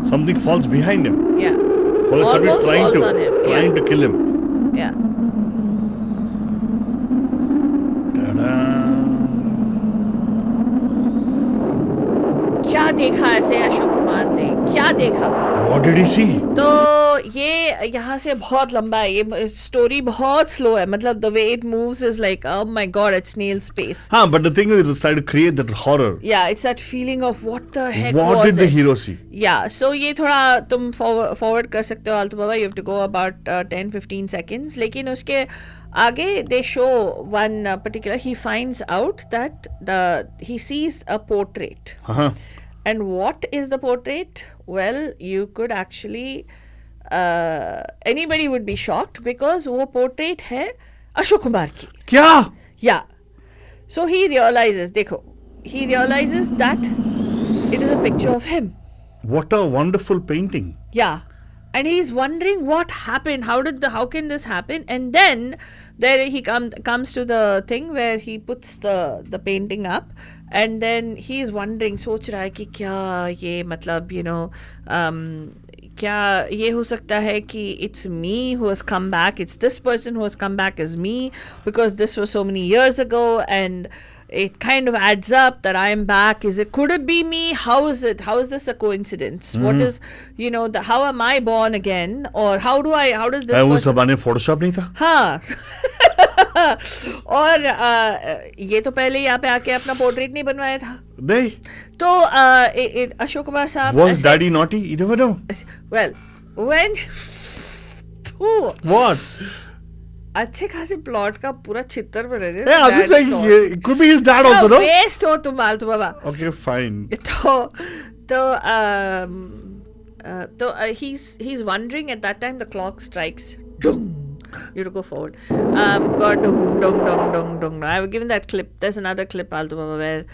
Something falls behind him. Yeah. Or somebody Almost falls on him. trying to kill him. Yeah. क्या देखा ऐसे अशोक कुमार ने, क्या देखा? What did he see? तो ये यहाँ से बहुत लंबा है, ये स्टोरी बहुत स्लो है, मतलब the way it moves is like oh my god, it's snail's pace. हाँ, but the thing is, it was trying to create that horror. Yeah, it's that feeling of what the heck What was did the it? hero see? Yeah, so ये थोड़ा तुम forward कर सकते हो आलतू बाबा, you have to go about 10-15 seconds, लेकिन उसके आगे they show one particular, he finds out that he sees a portrait. Uh-huh. And what is the portrait? Well, you could actually anybody would be shocked because वो portrait है अशोक कुमार की. क्या? Yeah. So he realizes, देखो, he realizes that it is a picture of him. What a wonderful painting. Yeah. And he's wondering what happened, how can this happen? And then there he comes to the thing where he puts the painting up, and then he's wondering, सोच रहा है कि क्या ये मतलब, you know, क्या ये हो सकता है कि it's me who has come back, it's this person who has come back as me, because this was so many years ago, and it kind of adds up that I am back. Could it be me? How is this a coincidence? What is, you know, how am I born again? Or how does this उस ज़माने Photoshop नहीं था? हाँ. और ये तो पहले यहाँ पे आके अपना पोर्ट्रेट नहीं बनवाया था. नहीं. तो अशोक कुमार साहब, Was daddy naughty? You never know. Well, when What? अच्छे खासे प्लॉट का पूरा छितर बने थे. Yeah, I'm just saying, it could be his dad also, no? Waste हो तुम आलतू बाबा. Okay, fine. तो he's wondering at that time the clock strikes. Dung. You have to go forward. God, dung, dung, dung, dung, dung. I've given that clip. There's another clip, Altu Baba, where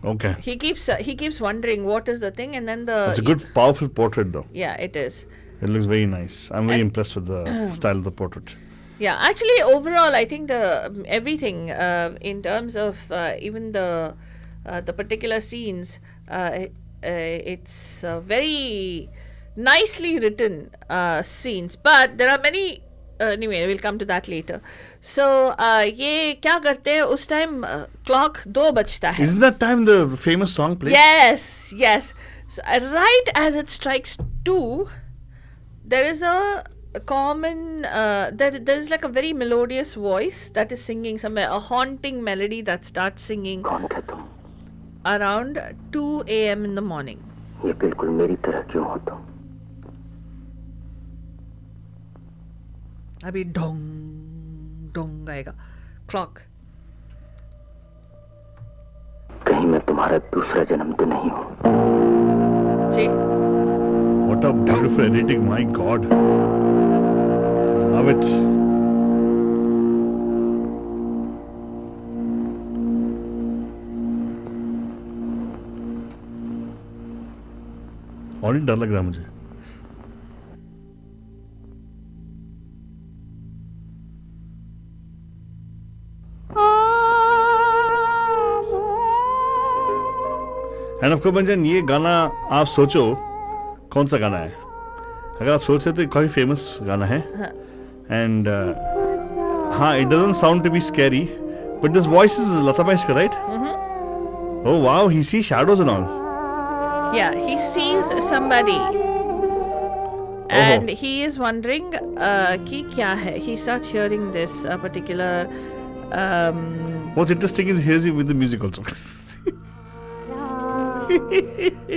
Okay. he keeps wondering what is the thing, and then It's a good, powerful portrait, though. Yeah, it is. It looks very nice. I'm very impressed with the style of the portrait. Yeah, actually, overall, I think everything in terms of even the particular scenes, it's very nicely written scenes. But there are many. Anyway, we'll come to that later. So, ये क्या करते हैं उस time clock 2 बजता है. Isn't that time the famous song played? Yes. So, right as it strikes 2, there is a common there is like a very melodious voice that is singing somewhere, a haunting melody that starts singing around 2 a.m. in the morning. ये बिल्कुल मेरी तरह क्यों हो तुम? अभी Dong Dong आएगा clock. कहीं मैं तुम्हारा दूसरा जन्म तो नहीं हूँ? See? What a beautiful editing, my God. Love it. और ही डर लग रहा है मुझे. एंड ऑफ कोर्स बंजन, ये गाना आप सोचो कौन सा गाना है. अगर आप सोचते तो काफी फेमस गाना है. एंड हाँ, it doesn't sound to be scary, but this voice is Lata Mangeshkar, right? Oh wow, he see shadows and all. Yeah, he sees somebody and he is wondering कि क्या है. He starts hearing this particular What's interesting is hears you with the music also.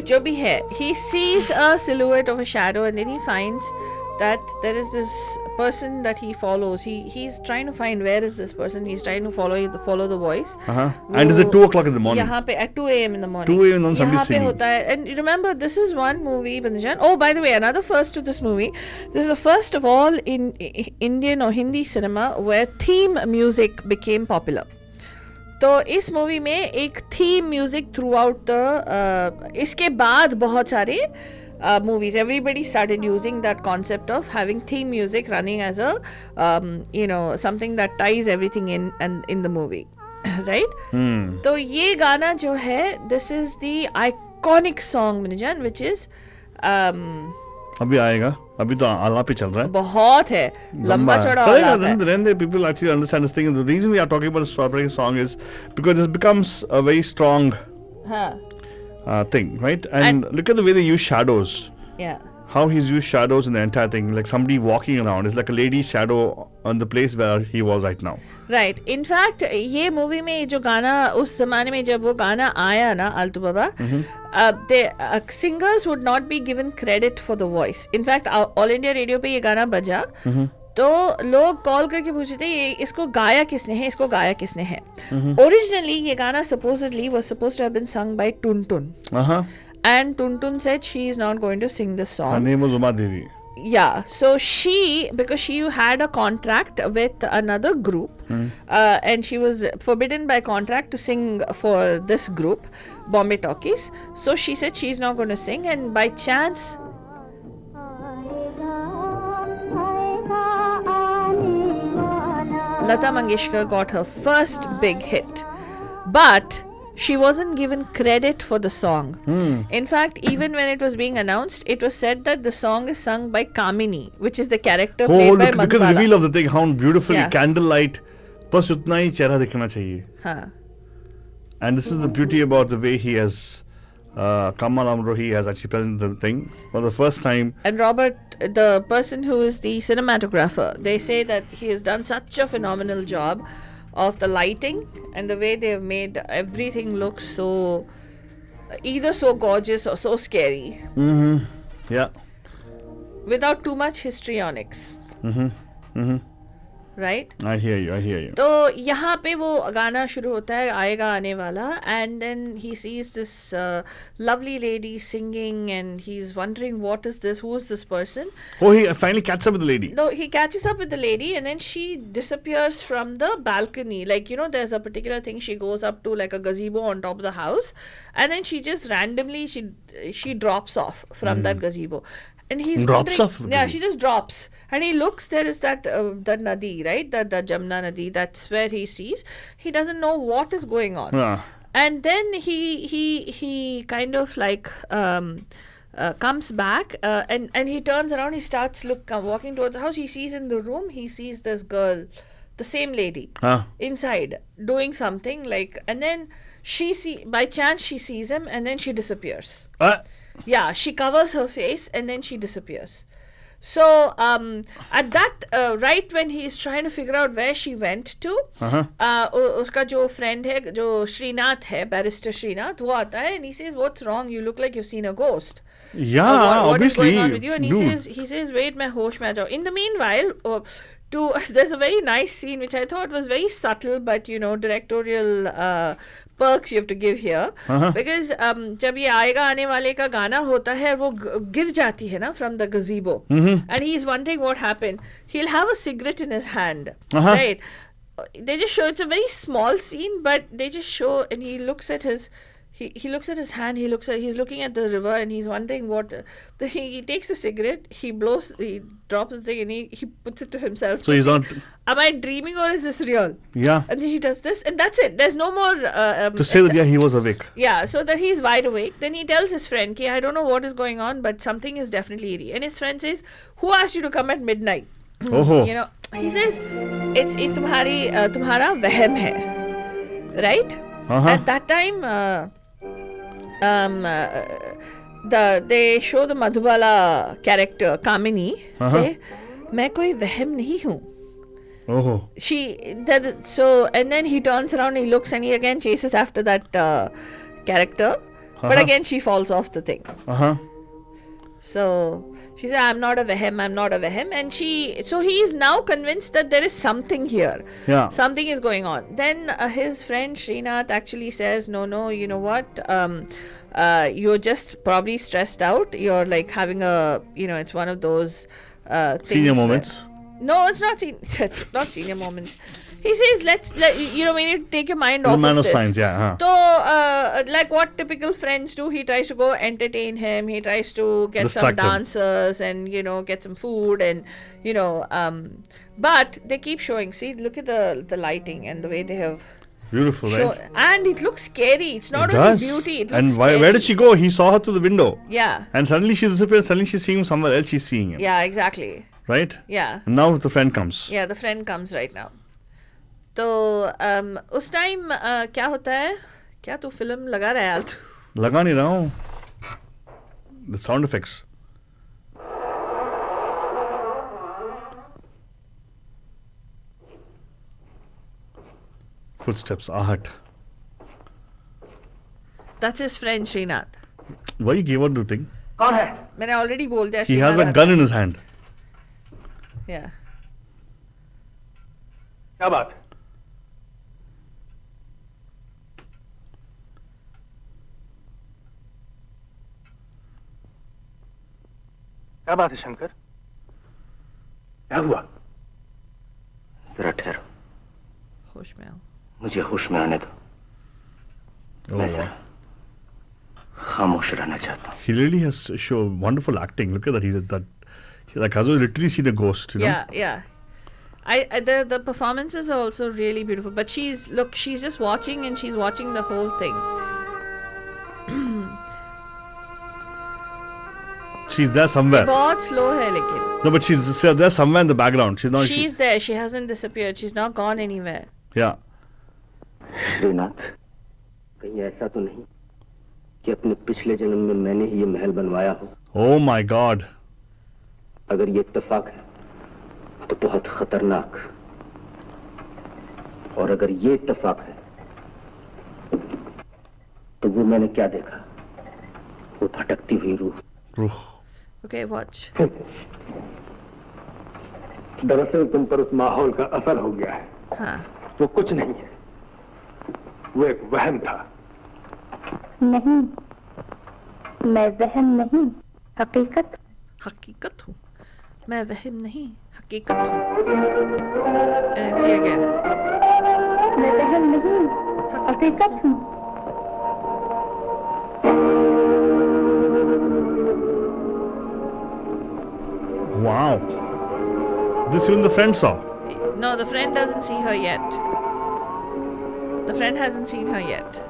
जो भी है, he sees a silhouette of a shadow, and then he finds that there is this person that he follows. He's trying to find where is this person. He's trying to follow the voice. And is it 2 o'clock in the morning? यहाँ पे at 2 a.m. in the morning. 2 a.m. somebody यहाँ पे singing. होता है. And remember, this is one movie, Banjan. Oh, by the way, another first to this movie. This is the first of all in Indian or Hindi cinema where theme music became popular. तो इस movie में एक theme music through out the इसके बाद बहुत सारे movies, everybody started using that concept of having theme music running as a something that ties everything in and in the movie. Right? तो ये गाना जो है, this is the iconic song, Minijan, which is अभी आएगा, अभी तो आला पे चल रहा है. बहुत है, लंबा चौड़ा आलाप है. Then the people actually understand this thing. And the reason we are talking about this song is because this becomes a very strong thing, right? And look at the way they use shadows. Yeah. How he's used shadows in the entire thing, like somebody walking around. It's like a lady's shadow on the place where he was right now. Right. In fact, ये movie में जो गाना उस ज़माने में जब वो गाना आया ना आलतू बाबा, the singers would not be given credit for the voice. In fact, All India Radio पे ये गाना बजा, तो लोग कॉल करके पूछते थे ये इसको गाया किसने है, इसको गाया किसने है. Originally ये गाना supposedly was supposed to have been sung by Tuntun. And Tuntun said she is not going to sing the song. Her name was Uma Devi. Yeah, so because she had a contract with another group, and she was forbidden by contract to sing for this group, Bombay Talkies. So she said she's not going to sing, and by chance, Lata Mangeshkar got her first big hit, but she wasn't given credit for the song. In fact, even when it was being announced, it was said that the song is sung by Kamini, which is the character played by look at the reveal of the thing, how beautifully candlelight. Bas utna hi chehra dikhna chahiye. And this is the beauty about the way he has, Kamal Amrohi has actually presented the thing for the first time. And Robert, the person who is the cinematographer, they say that he has done such a phenomenal job of the lighting and the way they have made everything look so either so gorgeous or so scary. Yeah. Without too much histrionics. Right? I hear you. तो यहाँ पे वो गाना शुरू होता है आएगा आने वाला, and then he sees this lovely lady singing and he's wondering what is this, who is this person. Oh, he finally catches up with the lady. No, he catches up with the lady and then she disappears from the balcony. Like, you know, there's a particular thing she goes up to, like a gazebo on top of the house, and then she just randomly she drops off from that gazebo. And he's drops off. Yeah, she just drops, and he looks. There is that the Nadi, right? The Jamna Nadi. That's where he sees. He doesn't know what is going on. Yeah. And then he kind of like comes back and he turns around. He starts walking towards the house. He sees in the room. He sees this girl, the same lady, inside doing something and then by chance she sees him and then she disappears. Yeah, she covers her face and then she disappears. So at that right when he is trying to figure out where she went to, uska jo friend hai, jo Srinath hai, barrister Srinath, wo aata hai and he says, "What's wrong? You look like you've seen a ghost." Yeah, what obviously. is going on with you? And he says, "Wait, main hosh mein aa jao." In the meanwhile, there's a very nice scene which I thought was very subtle, but you know, directorial perks you have to give here, because जब ये आएगा आने वाले का गाना होता है वो गिर जाती है ना from the gazebo, and he's wondering what happened. He'll have a cigarette in his hand, right? They just show, it's a very small scene, but they just show, and he looks at his he looks at his hand, he's looking at the river and he's wondering what he takes a cigarette, he drops the thing and he puts it to himself. So he's not, am I dreaming or is this real? Yeah. And then he does this and that's it. There's no more to say that he was awake. Yeah, so that he's wide awake. Then he tells his friend, "Ki I don't know what is going on, but something is definitely eerie." And his friend says, "Who asked you to come at midnight?" Oh. You know, he says, "It's तुम्हारा वहम है," right? At that time, they show the Madhubala character Kamini say, "मैं कोई वहम नहीं हूँ." And then he turns around, he looks, and he again chases after that character, but again she falls off the thing. So she said, I'm not a vehem, and so he is now convinced that there is something here. Yeah. Something is going on. Then his friend Srinath actually says, no, you know what? You're just probably stressed out. You're like having it's one of those things. Senior moments. No, it's not senior moments. He says, we need to take your mind off man of this. Science, yeah. So, like what typical friends do, he tries to go entertain him. He tries to get some dancers and, get some food and, but they keep showing. See, look at the lighting and the way they have. Beautiful, right? And it looks scary. It's not only beauty. It looks scary. Where did she go? He saw her through the window. Yeah. And suddenly she disappeared. Suddenly she's seeing him somewhere else. She's seeing him. Yeah, exactly. Right? Yeah. And now the friend comes. Yeah, the friend comes right now. तो उस time क्या होता है, क्या तू film लगा रहा है यार तू? लगा नहीं रहा हूँ. The sound effects. Footsteps, आहट. That's his friend Srinath. Why you gave out the thing? कौन है? मैंने already बोल दिया. He has a Srinath gun in his hand. Yeah. क्या बात? क्या बात है शंकर? क्या हुआ? जरा ठहरो. होश में आओ. मुझे होश में आने दो. Oh, wow. खामोश रहना चाहता हूँ. He really has shown wonderful acting. Look at that. He has that. Like has literally seen a ghost. You know? Yeah, yeah. The performances are also really beautiful. But she's just watching and she's watching the whole thing. She's there somewhere. बहुत slow है लेकिन. No, but she's there somewhere in the background. She's not. She's there. She hasn't disappeared. She's not gone anywhere. Yeah. Srinath, कहीं ऐसा तो नहीं कि अपने पिछले जन्म में मैंने ही ये महल बनवाया हो? Oh my God. अगर ये इत्तेफाक है तो बहुत खतरनाक. और अगर ये इत्तेफाक है तो वो मैंने क्या देखा? वो भटकती हुई रूह. Okay, watch. दरअसल तुम पर उस माहौल का असर हो गया है. हाँ. वो कुछ नहीं है. वो एक वहम था. नहीं, मैं वहम नहीं, हकीकत. हकीकत हूँ. मैं वहम नहीं, हकीकत हूँ. And see again. मैं वहम नहीं, हकीकत हूँ. Wow. This even the friend saw. No, the friend doesn't see her yet. The friend hasn't seen her yet.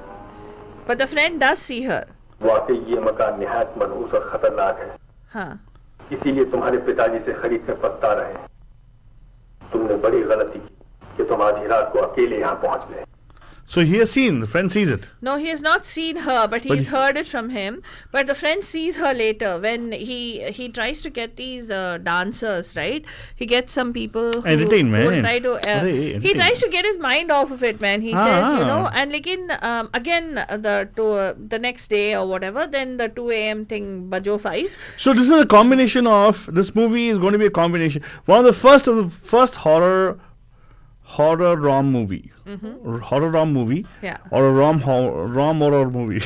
But the friend does see her. वाकई ये मकान निहायत मनहूस और खतरनाक है. हाँ. इसीलिए तुम्हारे पिताजी से खरीद कर पछता रहे. तुमने बड़ी गलती की कि तुम आधी रात को अकेले यहाँ पहुँच गए. So he has seen. The friend sees it. No, he has not seen her, but he's heard it from him. But the friend sees her later when he tries to get these dancers, right? He gets some people who Entertainment. try to. He tries to get his mind off of it, man. He says, you know, and again the next day or whatever, then the 2 a.m. thing bajo fais. So this is a combination of. This movie is going to be a combination. One of the first horror rom movie. Mm-hmm. Horror rom movie. Yeah. Or a rom horror movie.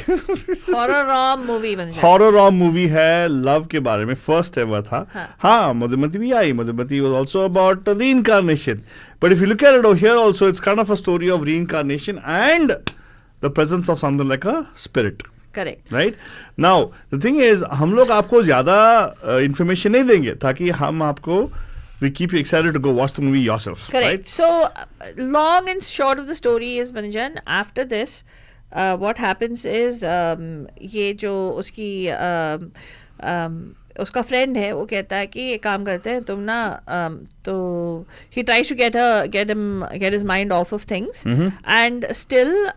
Horror rom movie बन जाए. Horror rom movie है love के बारे में first ever था. हाँ, मधुमती भी आई. Madhumati was also about reincarnation. But if you look at it over here also, it's kind of a story of reincarnation and the presence of something like a spirit. Correct. Right? Now, the thing is, हम लोग आपको ज़्यादा information नहीं देंगे ताकि हम आपको we keep you excited to go watch the movie yourself. Correct. Right? So, long and short of the story is, Manjan, after this, what happens is, ये जो उसकी उसका फ्रेंड है वो कहता है कि ये काम करते हैं तुम ना तो he tries to get his mind off of things. Mm-hmm. And still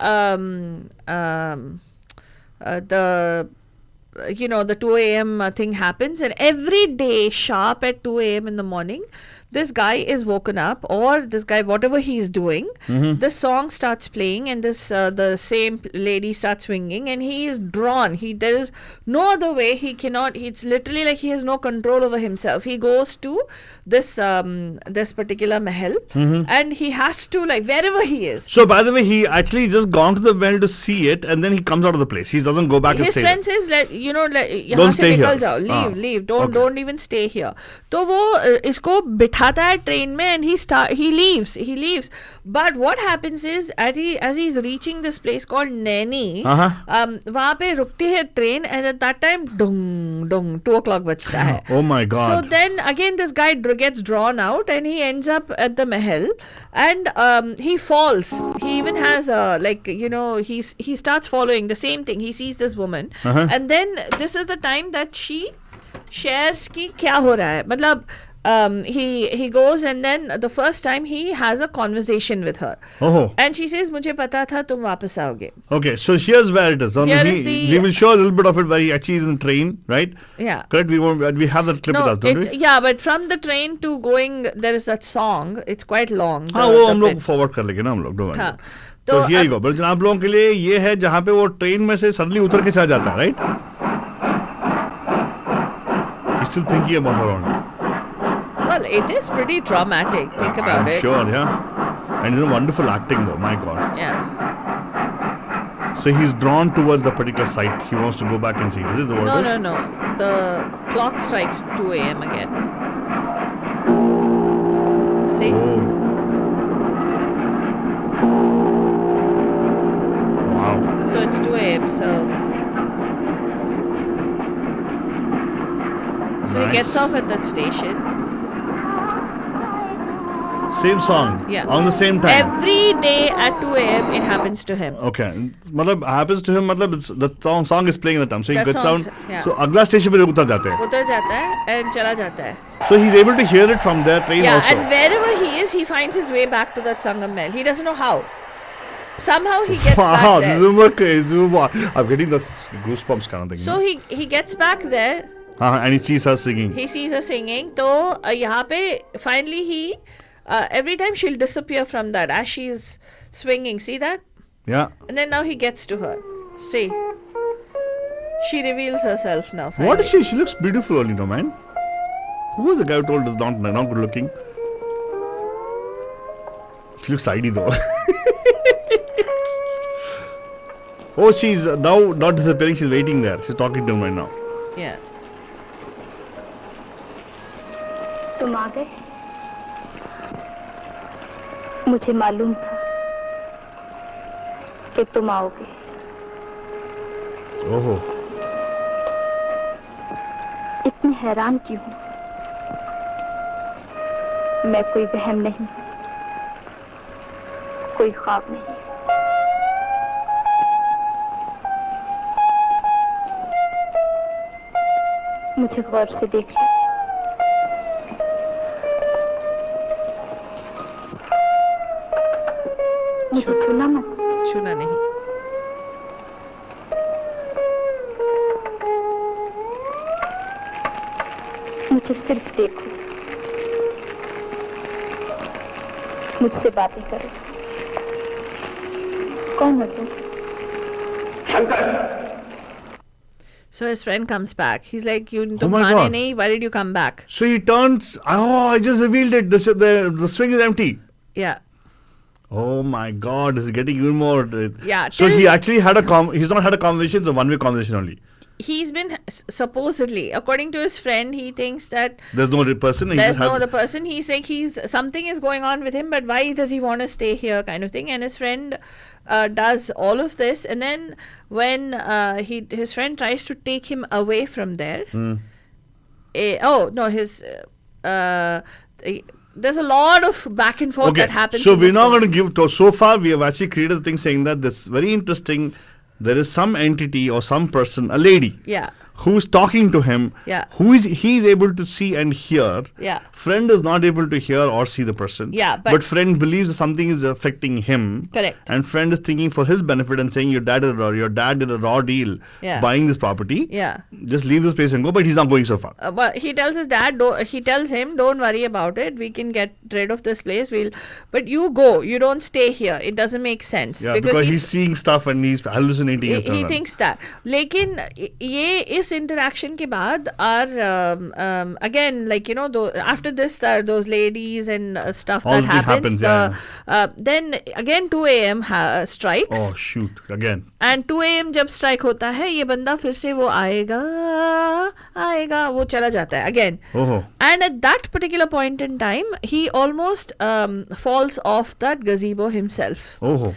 the 2 a.m. thing happens, and every day sharp at 2 a.m. in the morning this guy is woken up, or this guy, whatever he's doing, this song starts playing, and this the same lady starts swinging, and he is drawn. There is no other way. He cannot. It's literally like he has no control over himself. He goes to this this particular mahal, and he has to, like, wherever he is. So, by the way, he actually just gone to the well to see it, and then he comes out of the place. He doesn't go back and His stay friend there. says, यहाँ Don't से stay निकल here. जाओ, leave, Okay. don't even stay here. तो वो इसको बिठाता है train में, and he leaves. But what happens is, as he's reaching this place called Naini, वहाँ पे रुकती है train, and at that time, dung 2 o'clock बजता है. Oh my God. So then again this guy gets drawn out, and he ends up at the mahal, and he falls. He even has he starts following the same thing. He sees this woman, and then this is the time that she shares कि क्या हो रहा है. मतलब he goes and then the first time he has a conversation with her. Oh. And she says, मुझे पता था तुम वापस आओगे. Okay, so here's where it is. Here is the- We will show a little bit of it where he actually is in the train, right? Yeah. Correct. We have that clip with us, don't we? Yeah, but from the train to going, there is that song. It's quite long. हाँ वो हम लोग forward कर लेंगे ना हम लोग. Don't worry. हाँ. तो here you go. But आप लोगों के लिए ये है जहाँ पे वो ट्रेन में से suddenly उतर के चला जाता है, right? He's still thinking about her only. Well, it is pretty traumatic. Think about I'm it. sure, yeah. And it's a wonderful acting though. My God. Yeah. So he's drawn towards the particular site. He wants to go back and see. This is the word. No. The clock strikes 2 a.m. again. See? Oh. Wow. So it's 2 a.m. So he gets Nice. off at that station. Same song. Yeah. On the same time. Every day at 2 a.m. it happens to him. Okay. मतलब happens to him मतलब it's, the song is playing at the time. So he That gets song's- down. yeah. So अगला station पे उतर जाते हैं. उतर जाता है and चला जाता है. So he's able to hear it from their train Yeah, also. and wherever he is, he finds his way back to that Sangam Mel. He doesn't know how. Somehow he gets Wow, back this there. is more crazy. Wow. I'm getting the goosebumps kind of thing. So he gets back there. And he sees her singing. He sees her singing. तो यहाँ पे finally he every time she'll disappear from that as she's swinging. See that? Yeah. And then now he gets to her. See, she reveals herself now. Finally. What is she? She looks beautiful, you know, man. Who was the guy who told us not good looking? She looks tidy though. Oh, she's now not disappearing. She's waiting there. She's talking to him right now. Yeah. तुम आ गए? मुझे मालूम था कि तुम आओगे. Oh. इतने हैरान क्यों हो? मैं कोई वहम नहीं, कोई ख्वाब नहीं. मुझे गौर से देख लो. मुझे छूना मत. छूना नहीं. मुझे सिर्फ देखो. मुझसे बातें करो. कौन हो तुम? So his friend comes back. He's like, "You Oh तुम my माने God. नहीं. Why did you come back?" So he turns. Oh, I just revealed it. The swing is empty. Yeah. Oh my God! This is getting even more. Yeah, So till- he actually had he's not had a conversation. It's a one-way conversation only. He's been supposedly, according to his friend, he thinks that There's no other person. He there's just no have- other person. He's like something is going on with him, but why does he want to stay here, kind of thing. And his friend does all of this, and then when his friend tries to take him away from there. There's a lot of back and forth that happens. So in we're this not film. going to give. So far, we have actually created a thing saying that this very interesting. There is some entity or some person, a lady, Yeah. who's talking to him. Yeah. He's able to see and hear. Yeah. Friend is not able to hear or see the person. Yeah, but friend believes something is affecting him. Correct. And friend is thinking for his benefit and saying your dad did a raw deal Yeah. buying this property. Yeah. Just leave this place and go. But he's not going so far. But he tells his dad, he tells him, don't worry about it. We can get rid of this place. But you go. You don't stay here. It doesn't make sense. Yeah, because he's seeing stuff and he's hallucinating. and he stuff. thinks that. लेकिन ये इस interaction के बाद are again, like, you know, after this those ladies and stuff All that things happens. happens, Then again 2 a.m. strikes. Oh shoot! Again. And 2 a.m. जब strike होता है ये बंदा फिर से वो आएगा वो चला जाता है again. Oh. And at that particular point in time he almost falls off that gazebo himself. Oh.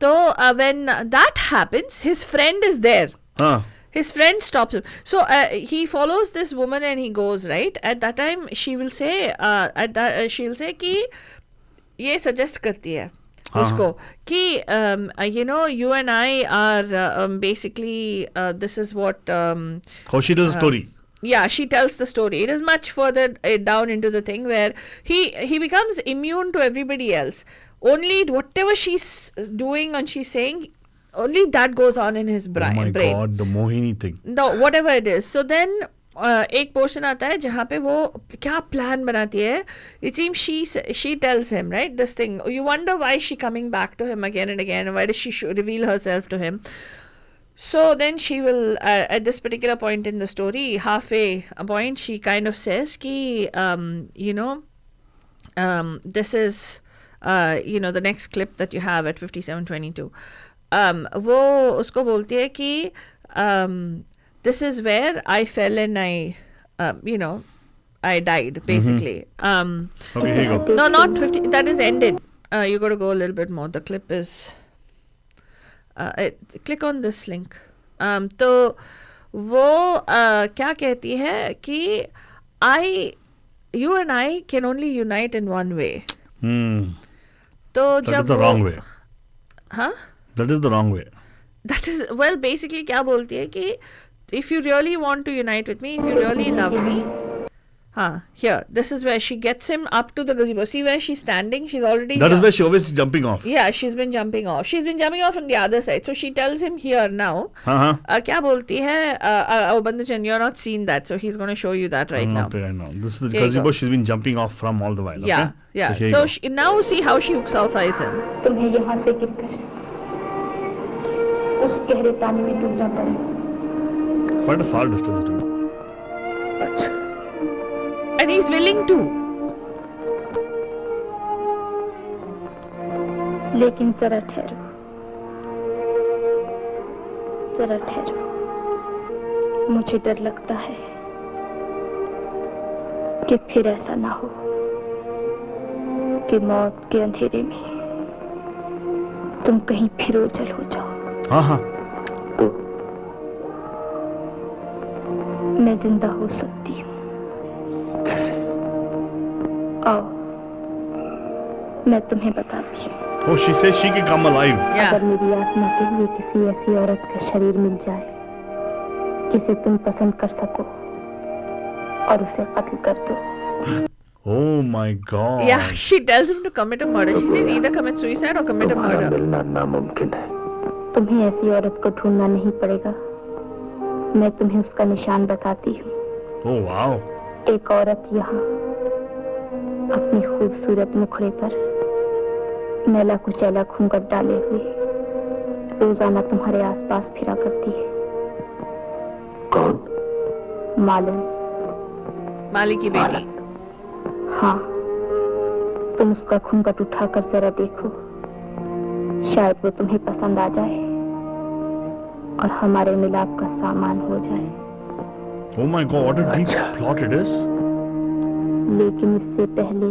So when that happens, his friend is there. His friend stops him. So he follows this woman and he goes, right? At that time she will say she'll say कि ये suggest करती है उसको कि you know, you and I are basically this is what How she tells a story. yeah, she tells the story. It is much further down into the thing where he becomes immune to everybody else. Only whatever she's doing and she's saying, only that goes on in his brain. Oh my God, the Mohini thing. No, whatever it is. So then एक portion आता है जहाँ पे वो क्या plan बनाती है. It seems she tells him, right, this thing. You wonder why is she coming back to him again and again. Why does she reveal herself to him? So then she will, at this particular point in the story, halfway a point, she kind of says ki, this is, the next clip that you have at 57:22. वो उसको बोलती है कि this is where I fell and I died, basically. Okay, here you go. No, not 50. That is ended. You got to go a little bit more. The clip is... click on this link. तो वो क्या कहती है कि you and I can only unite in one way. तो That जब is the wrong way. हाँ? That is the wrong way. That is, well, basically क्या बोलती है कि if you really want to unite with me, if you really love me, here, this is where she gets him up to the gazebo. See where she's standing? She's already... That is where she always jumping off. Yeah, she's been jumping off. She's been jumping off on the other side. So she tells him here now. क्या बोलती है? Bandhujan, you're not seen that. So he's going to show you that right now. Right now. This is the gazebo she's been jumping off from all the while. Okay? Yeah, yeah. So now see how she hooks off him. तुम्हें यहाँ से गिरकर उस गहरे पानी में डूबना पड़ेगा. Quite a far distance, dude. And he's willing to. लेकिन जरा ठहरो, जरा ठहरो. मुझे डर लगता है कि फिर ऐसा ना हो कि मौत के अंधेरे में तुम कहीं फिर ओझल हो जाओ. हाँ. मैं जिंदा हो सकती हूँ. आओ, मैं तुम्हें बताती हूँ. Oh, she says she can come alive. Yeah. अगर मेरी आत्मा के लिए किसी ऐसी औरत का शरीर मिल जाए जिसे तुम पसंद कर सको और उसे कत्ल कर दो. Oh my God. Yeah, she tells him to commit a murder. She says either commit suicide or commit a murder. मिलना नामुमकिन है. तुम्हें ऐसी औरत को ढूंढना नहीं पड़ेगा. मैं तुम्हें उसका निशान बताती हूँ. Oh wow. एक औरत यहाँ अपनी खूबसूरत मुखड़े पर मैला कुचैला घूंघट डाले हुए रोजाना तुम्हारे आसपास फिरा करती है. कौन? मालन. माली की बेटी. हाँ, तुम उसका घूंघट उठाकर जरा देखो. शायद वो तुम्हें पसंद आ जाए और हमारे मिलाप का सामान हो जाए. Oh my God, what a deep plot it is. लेकिन इससे पहले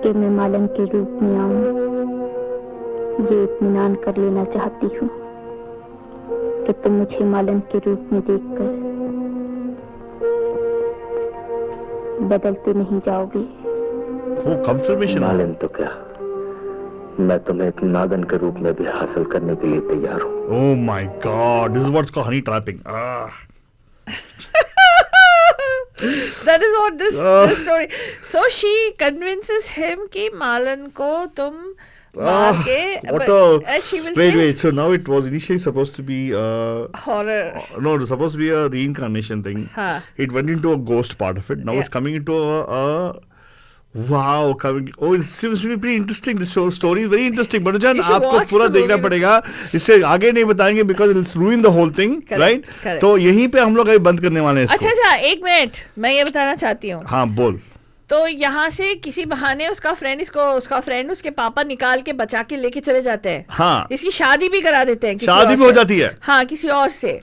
कि मैं मालन के रूप में आऊं, ये इत्मीनान कर लेना चाहती हूँ कि तुम मुझे मालन के रूप में देखकर बदलते नहीं जाओगे. Oh, confirmation. मालन तो क्या, मैं तुम्हें एक नागन के रूप में भी हासिल करने के लिए तैयार हूँ. Oh my God, this is what's called honey trapping. That is what this story. So she convinces him कि मालन को तुम मार के. And she will say, wait. So now it was initially supposed to be horror. No, it was supposed to be a reincarnation thing. It went into a ghost part of it. Now it's coming into a wow, it seems to be pretty interesting. This story is very interesting. But Jan, आपको पूरा देखना पड़ेगा. इससे आगे नहीं बताएंगे because it'll ruin the whole thing, right? तो यहीं पे हम लोग अभी बंद करने वाले हैं इसको. अच्छा, एक मिनट, मैं ये बताना चाहती हूँ. हाँ, बोल. तो यहाँ से किसी बहाने उसका फ्रेंड उसके पापा निकाल के बचा के लेके चले जाते हैं. हाँ. इसकी शादी भी करा देते हैं. शादी भी हो जाती है. हाँ, किसी और से.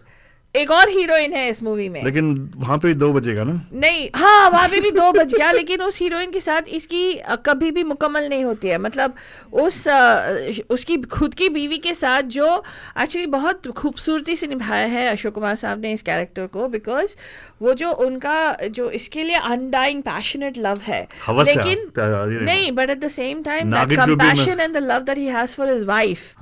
एक और हीरोइन है इस मूवी में. लेकिन वहाँ पे 2 बजेगा ना? नहीं, हाँ, वहाँ पे भी 2 बज गया. लेकिन उस हीरोइन के साथ इसकी कभी भी मुकम्मल नहीं होती है. मतलब उसकी खुद की बीवी के साथ जो एक्चुअली बहुत खूबसूरती से निभाया है अशोक कुमार साहब ने इस कैरेक्टर को. बिकॉज वो जो उनका जो इसके लिए अनडाइंग पैशनेट लव है, लेकिन नहीं, but at the same time that compassion and the love that he has for his wife,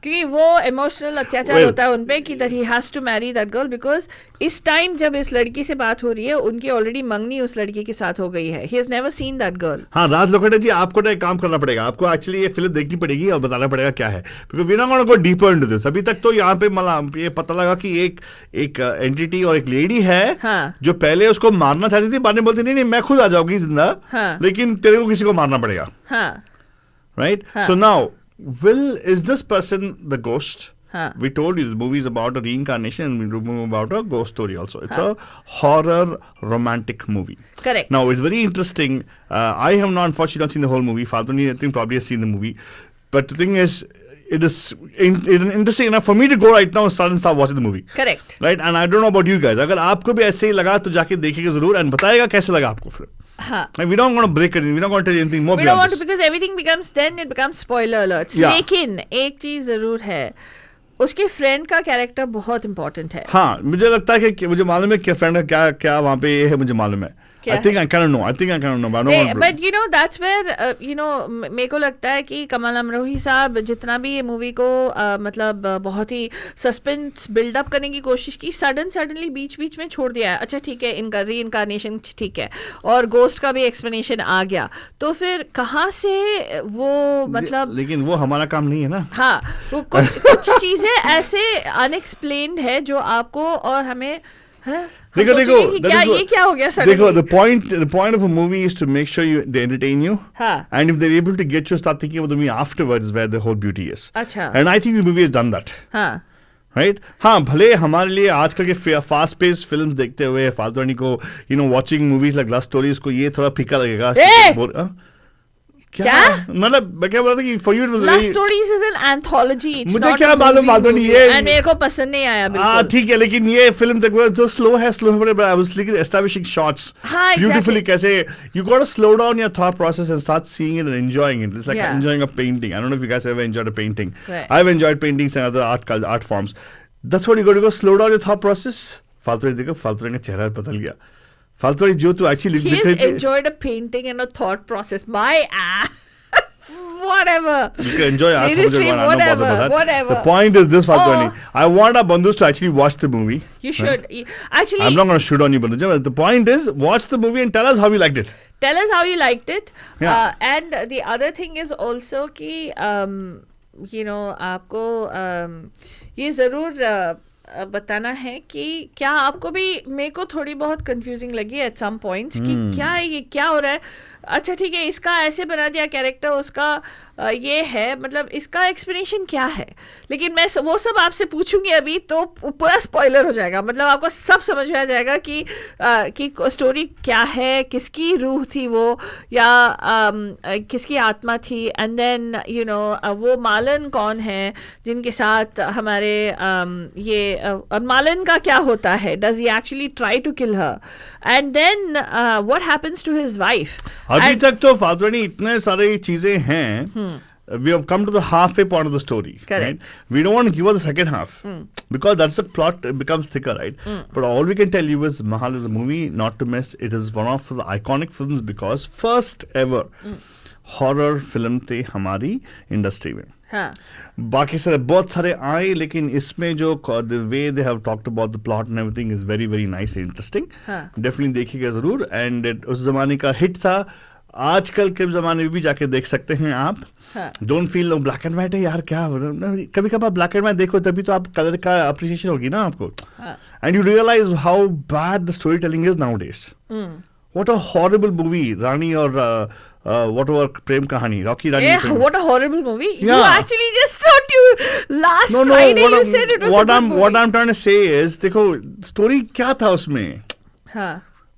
क्योंकि वो इमोशनल अत्याचार होता है उनपे कि that he has to marry that girl because इस टाइम जब इस लड़की से बात हो रही है उनकी ऑलरेडी मंगनी उस लड़की के साथ हो गई है. He has never seen that girl. हाँ राज लोखंडे जी, आपको ना एक काम करना पड़ेगा, आपको एक्चुअली ये फिल्म देखनी पड़ेगी और बताना पड़ेगा क्या है, because we're not going to go deeper into this. अभी तक तो यहाँ पे मतलब ये पता लगा कि एक एंटिटी और एक लेडी है जो पहले उसको मारना चाहती थी, बाद में बोलती नहीं मैं खुद आ जाऊंगी जिंदा, लेकिन तेरे को किसी को मारना पड़ेगा. Right? So now, is this person the ghost? We told you the movie is about a reincarnation and the movie about a ghost story also. It's a horror romantic movie. Correct. Now, it's very interesting. I have not, unfortunately, not seen the whole movie. Faltoni, I think, probably has seen the movie. But the thing is, it is interesting enough for me to go right now and start watching the movie. Correct. Right? And I don't know about you guys. अगर आपको भी ऐसे ही लगा तो जाके देखिएगा जरूर and बताएगा कैसे लगा आपको फिर. We don't want to break it in. We don't want to tell you anything more. We don't want to, because everything becomes spoiler alerts. लेकिन एक चीज जरूर है, उसके फ्रेंड का कैरेक्टर बहुत इंपॉर्टेंट है. हाँ, मुझे लगता है कि मुझे मालूम है कि फ्रेंड का क्या वहाँ पे है, मुझे मालूम है. I think I kind of know. But you know, that's where मेरे को लगता है कि कमल अमरोही साहब जितना भी ये मूवी को मतलब बहुत ही सस्पेंस बिल्डअप करने की कोशिश की, सडनली बीच में छोड़ दिया है. अच्छा ठीक है, इनका रीइनकार्नेशन ठीक है और गोस्ट का भी एक्सप्लेनेशन आ गया, तो फिर कहाँ से वो मतलब. लेकिन वो हमारा काम नहीं है ना. हाँ, वो कुछ चीजें ऐसे अनएक्सप्लेन्ड है जो आपको और हमें देखो क्या हो गया. देखो, the point of a movie is to make sure they entertain you, and if they're able to get you start thinking about the movie afterwards is where the whole beauty is. अच्छा. And I think the movie has done that. Right? हाँ, भले हमारे लिए आजकल के fast pace films देखते हुए फालतूनी को watching movies like love stories को ये थोड़ा फीका लगेगा. क्या मतलब मैं क्या बोल रहा था कि for you it was Love Stories is an anthology. मुझे क्या मालूम बातों ये and मेरे को पसंद नहीं आया बिल्कुल. हाँ ठीक है, लेकिन ये फिल्म तक तो स्लो है but I was like establishing shots beautifully. कैसे you got to slow down your thought process and start seeing it and enjoying it. It's like enjoying a painting. I don't know if you guys ever enjoyed a painting. I've enjoyed paintings and other art forms. That's what you got to go, slow down your thought process. फालतू देखो, फालतू का चेहरा बदल गया. फालतू जो तू actually he has enjoyed a painting and a thought process. Whatever. You can enjoy. Seriously, whatever. The point is this, Faltoni. I want our bandhus to actually watch the movie. You should. Actually, I'm not going to shoot on you, bandhu. The point is, watch the movie and tell us how you liked it. Tell us how you liked it. Yeah. And the other thing is also कि आपको ये ज़रूर बताना है कि क्या आपको भी, मेरे को थोड़ी बहुत कंफ्यूजिंग लगी एट सम पॉइंट्स कि क्या है ये, क्या हो रहा है. अच्छा ठीक है, इसका ऐसे बना दिया कैरेक्टर, उसका ये है, मतलब इसका एक्सप्लेनेशन क्या है. लेकिन मैं वो सब आपसे पूछूंगी अभी तो पूरा स्पॉइलर हो जाएगा. मतलब आपको सब समझ में आ जाएगा कि स्टोरी क्या है, किसकी रूह थी वो, या किसकी आत्मा थी, एंड देन वो मालन कौन है जिनके साथ हमारे ये मालन का क्या होता है. Does he actually try to kill her, and then what happens to his wife. अभी तक तो फालतू इतने सारे चीजें हैं. We have come to the halfway point of the story. Correct. Right? We don't want to give her the second half because that's the plot becomes thicker, right? But all we can tell you is Mahal is a movie not to miss. It is one of the iconic films because first ever horror film थे हमारी industry में. बाकी सारे बहुत सारे आए, लेकिन इसमें जो the way they have talked about the plot and everything is very very nice and interesting. Definitely देखिएगा जरूर. And उस जमाने का हिट था. आजकल के जमाने में भी जाके देख सकते हैं आप. Don't feel black and white है यार, क्या कभी कभार ब्लैक एंड व्हाइट देखो तभी तो आप कलर का अप्रिसिएशन होगी ना आपको. And you realize how bad the story telling is nowadays. What a horrible movie Rani और whatever Prem Kahani Rocky Rani. What a horrible movie. You actually just thought last Friday you said it was a good movie. What I'm trying to say is देखो story क्या था उसमें.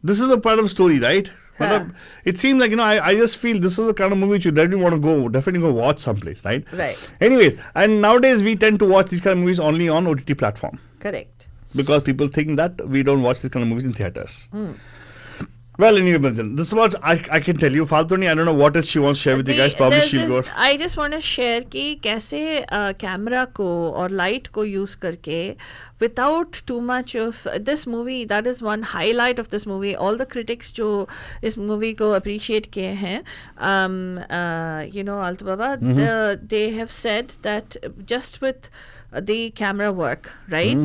This is a part of story, right? It seems like I just feel this is the kind of movie which you definitely go watch someplace, right? Right. Anyways, and nowadays we tend to watch these kind of movies only on OTT platform. Correct. Because people think that we don't watch these kind of movies in theaters. Well, anyway, Banjan, this is what I can tell you. Faltoni, I don't know what else she wants to share with you guys. Probably she'll go. I just want to share कि कैसे camera को और light को use करके without too much of this movie, that is one highlight of this movie. All the critics जो इस movie को appreciate किए हैं, you know, Altu Baba, they have said that just with the camera work, right?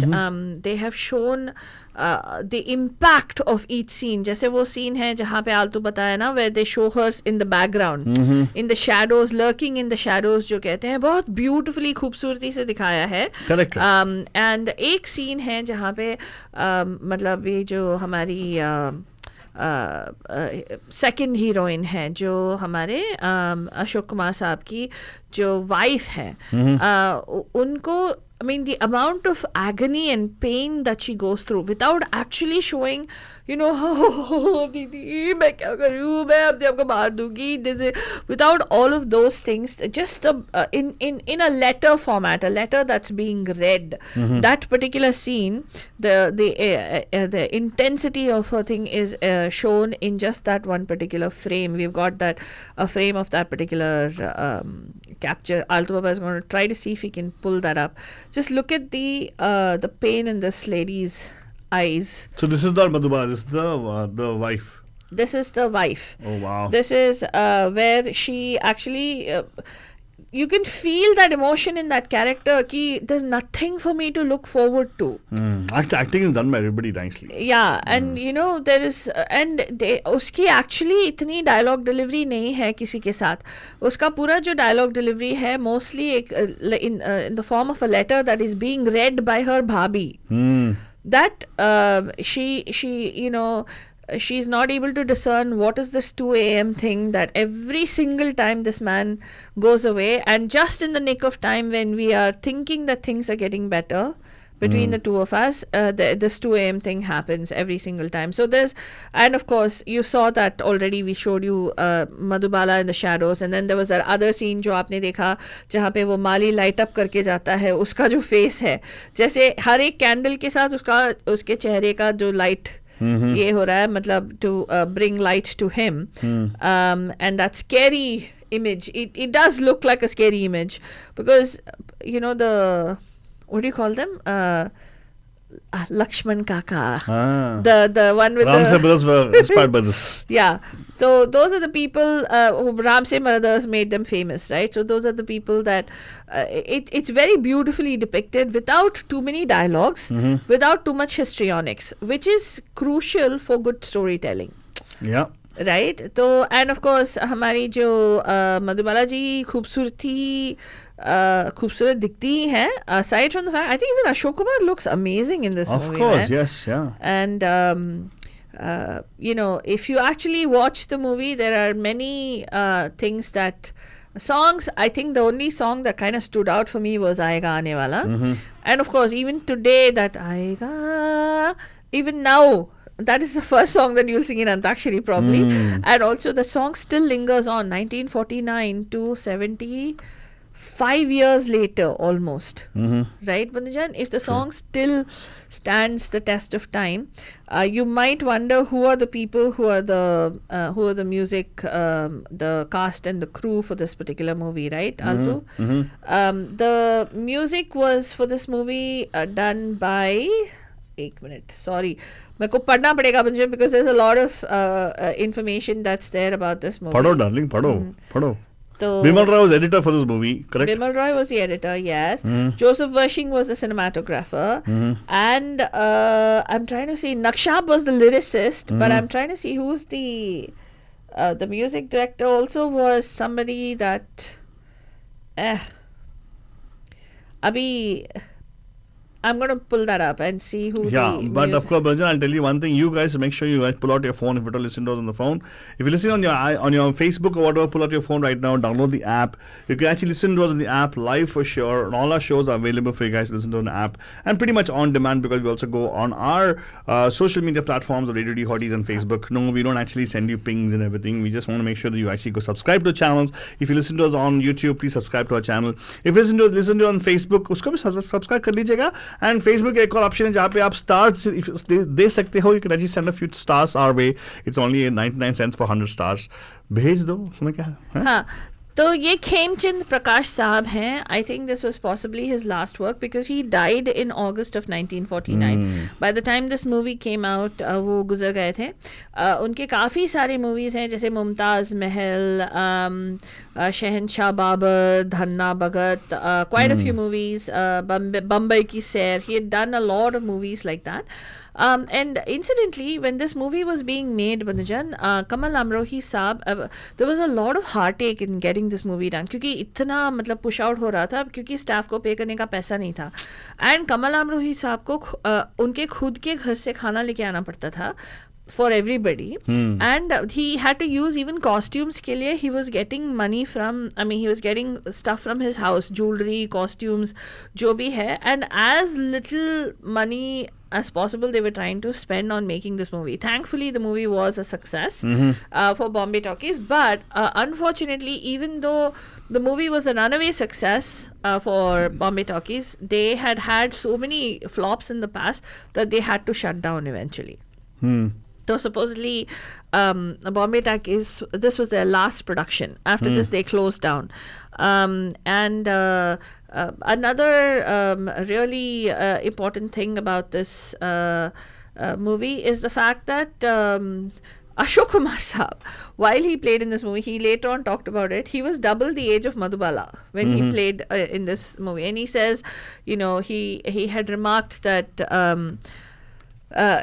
They have shown the impact of each scene. जैसे वो scene है जहाँ पे आलतू बताया ना, where they show her in the background, in the shadows, lurking in the shadows जो कहते हैं, बहुत beautifully खूबसूरती से दिखाया है. Correct. And एक scene है जहाँ पे मतलब ये जो हमारी सेकंड हीरोइन है जो हमारे अशोक कुमार साहब की जो वाइफ है, उनको I mean, the amount of agony and pain that she goes through without actually showing, you know, दीदी मैं क्या करूँ, मैं अपने आप को मार दूँगी, without all of those things, just the in a letter format, a letter that's being read, that particular scene, the intensity of her thing is shown in just that one particular frame. We've got that a frame of that particular capture. Altu Baba is going to try to see if he can pull that up. Just look at the pain in this lady's eyes. So this is not Madhubala, this is the wife. This is the wife. Oh wow. This is where she actually you can feel that emotion in that character ki there's nothing for me to look forward to. Acting is done by everybody nicely. Yeah, and you know there is उसकी actually इतनी dialogue delivery नहीं है किसी के साथ. उसका पूरा जो dialogue delivery है mostly in the form of a letter that is being read by her bhabhi. That she you know, she's not able to discern what is this 2 a.m. thing, that every single time this man goes away, and just in the nick of time when we are thinking that things are getting better between the two of us, this 2 a.m. thing happens every single time. So and of course you saw that already, we showed you Madhubala in the shadows, and then there was that other scene जो आपने देखा जहाँ पे वो माली light up करके जाता है, उसका जो face है जैसे हर एक candle के साथ उसके चेहरे का जो light ये हो रहा है, मतलब to bring light to him, and that scary image, it does look like a scary image because you know what do you call them, Lakshman Kaka, the one with Ramsay brothers were inspired by this. Yeah, so those are the people who Ramsay brothers made them famous, right? So those are the people that it's very beautifully depicted without too many dialogues, without too much histrionics, which is crucial for good storytelling. Yeah. Right? तो and of course हमारी जो मधुबाला जी खूबसूरत दिखती हैं, aside from the fact, I think even Ashok Kumar looks amazing in this movie. Of course, yes, yeah. And you know, if you actually watch the movie, there are many things that songs. I think the only song that kind of stood out for me was Aayega Aane Wala, and of course even today that Aayega, even now, that is the first song that you'll sing in Antakshari probably. And also the song still lingers on 1949 to 75 years later almost. Right, Bandhujan? If the song still stands the test of time, you might wonder who are the people who are the music, the cast and the crew for this particular movie, right, Altu? The music was for this movie done by... एक minute, sorry मेरे को पढ़ना पड़ेगा मुझे because there's a lot of information that's there about this movie. पढ़ो darling, पढ़ो. So Bimal Roy was editor for this movie, correct? Bimal Roy was the editor, yes. Joseph Wershing was the cinematographer, and I'm trying to see, Nakshab was the lyricist, but I'm trying to see who's the music director. Also was somebody that Abhi, I'm going to pull that up and see who but of course, Banjan, I'll tell you one thing. You guys, make sure you guys pull out your phone if you're listening to us on the phone. If you listen on your Facebook or whatever, pull out your phone right now, download the app. You can actually listen to us on the app live for sure. And all our shows are available for you guys to listen to on the app. And pretty much on demand because we also go on our social media platforms, the Radio D Hotties and Facebook. No, we don't actually send you pings and everything. We just want to make sure that you actually go subscribe to the channels. If you listen to us on YouTube, please subscribe to our channel. If you listen to on Facebook, usko bhi subscribe kar lijiyega. And Facebook एक और option है जहाँ पे आप stars they सकते हो. You can actually send a few stars our way. It's only 99 cents for 100 stars. भेज दो. उसमें क्या है? हाँ, तो ये खेमचंद प्रकाश साहब हैं. I think this was possibly his last work because he died in August of 1949. By the time this movie came out वो गुजर गए थे. उनके काफ़ी सारे मूवीज़ हैं जैसे Mumtaz Mahal, Shahenshah Babar, Dhanna Bhagat, quite a few movies, Bambai ki Sair. He had done a lot of movies like that. And incidentally, when this movie was being made, Banujan, Kamal Amrohi साहब, there was a lot of heartache in getting this movie done क्योंकि इतना मतलब push out हो रहा था क्योंकि staff को पे करने का पैसा नहीं था. एंड कमल अमरोही साहब को उनके खुद के घर से खाना लेके आना पड़ता था for everybody. And he had to use even costumes के लिए he was getting money from, I mean he was getting stuff from his house, jewelry, costumes, जो भी है. And as little money as possible they were trying to spend on making this movie. Thankfully the movie was a success for Bombay Talkies, but unfortunately even though the movie was a runaway success for Bombay Talkies, they had so many flops in the past that they had to shut down eventually. So supposedly Bombay Talkies, this was their last production. After this they closed down. And another really important thing about this movie is the fact that Ashok Kumar Saab, while he played in this movie, he later on talked about it. He was double the age of Madhubala when he played in this movie. And he says, you know, he had remarked that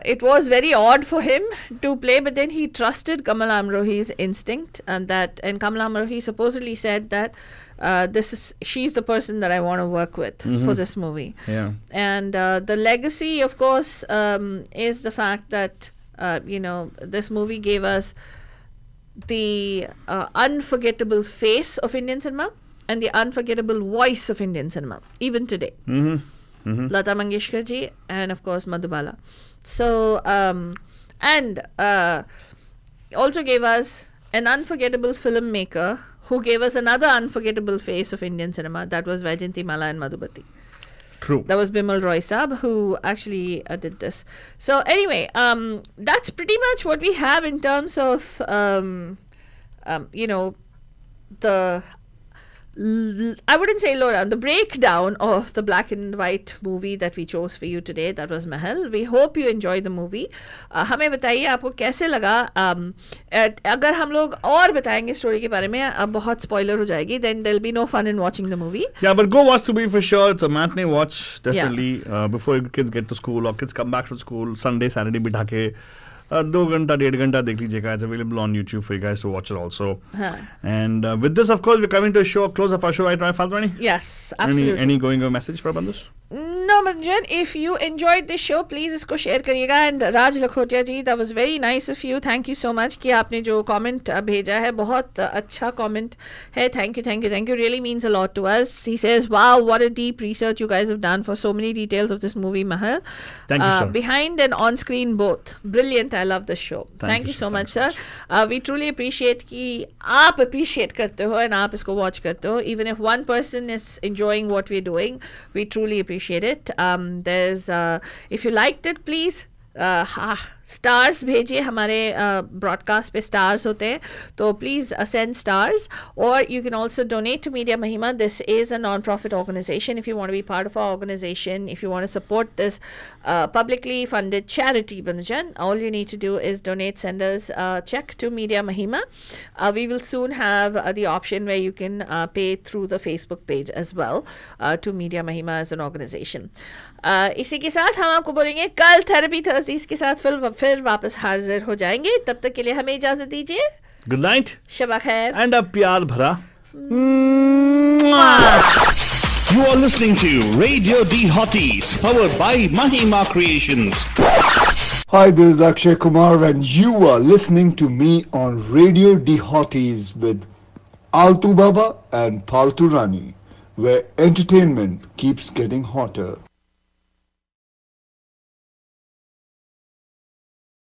it was very odd for him to play, but then he trusted Kamal Amrohi's instinct, and Kamal Amrohi supposedly said that she's the person that I want to work with for this movie. Yeah. And the legacy, of course, is the fact that you know, this movie gave us the unforgettable face of Indian cinema and the unforgettable voice of Indian cinema, even today. Lata Mangeshkar ji and of course Madhubala. So and also gave us an unforgettable filmmaker who gave us another unforgettable face of Indian cinema. That was Vaijayanti Mala and Madhubati. True. That was Bimal Roy Saab who actually did this. So anyway, that's pretty much what we have in terms of you know, the I wouldn't say lowdown, the breakdown of the black and white movie that we chose for you today. That was Mahal. We hope you enjoyed the movie. हमें बताइए आपको कैसे लगा. अगर हम लोग और बताएंगे स्टोरी के बारे में अब बहुत स्पॉइलर हो जाएगी, then there'll be no fun in watching the movie. Yeah, but go watch the movie for sure. It's a matinee watch, definitely. Before kids get to school or kids come back from school, Sunday, Saturday बिठा के 2 घंटा 1.5 घंटा देख लीजिएगा. It's available on YouTube for you guys to watch it also. And with this, of course, we're coming to a show, close of our show right now, Faltwani. Yes, absolutely. Any going message for Bandus? No, Manjan, if you enjoyed this show, please इसको share करिएगा. And Raj Lakhotia ji, that was very nice of you. Thank you so much कि आपने जो comment भेजा है, बहुत अच्छा comment है. Thank you. Really means a lot to us. He says, wow, what a deep research you guys have done for so many details of this movie, Mahal. Thank you, sir. Behind and on screen both. Brilliant. I love this show. Thank you so much, sir. We truly appreciate कि आप appreciate करते हो and आप इसको watch करते हो. Even if one person is enjoying what we're doing, we truly appreciate it. There's if you liked it, please stars भेजिए. हमारे ब्रॉडकास्ट पे स्टार्स होते हैं, तो प्लीज़ सेंड स्टार्स. और you can also donate to Media Mahima. This is a non profit organization. If you want to be part of our organization, if you want to support this publicly funded charity, Banjan, all you need to do is donate. Send us a check to Media Mahima. We will soon have the option where you can pay through the Facebook page as well to Media Mahima as an organization. इसी के साथ हम आपको बोलेंगे कल therapy Thursdays के साथ फिर वापस हाजिर हो जाएंगे. तब तक के लिए हमें इजाजत दीजिए. गुड नाइट, शबा खैर एंड अब प्यार भरा. You are listening to Radio D Hotties, powered by Mahima Creations. Hi, this is Akshay Kumar and you are listening to me on Radio D Hotties with Altu Baba and Paltu Rani, where entertainment keeps getting hotter.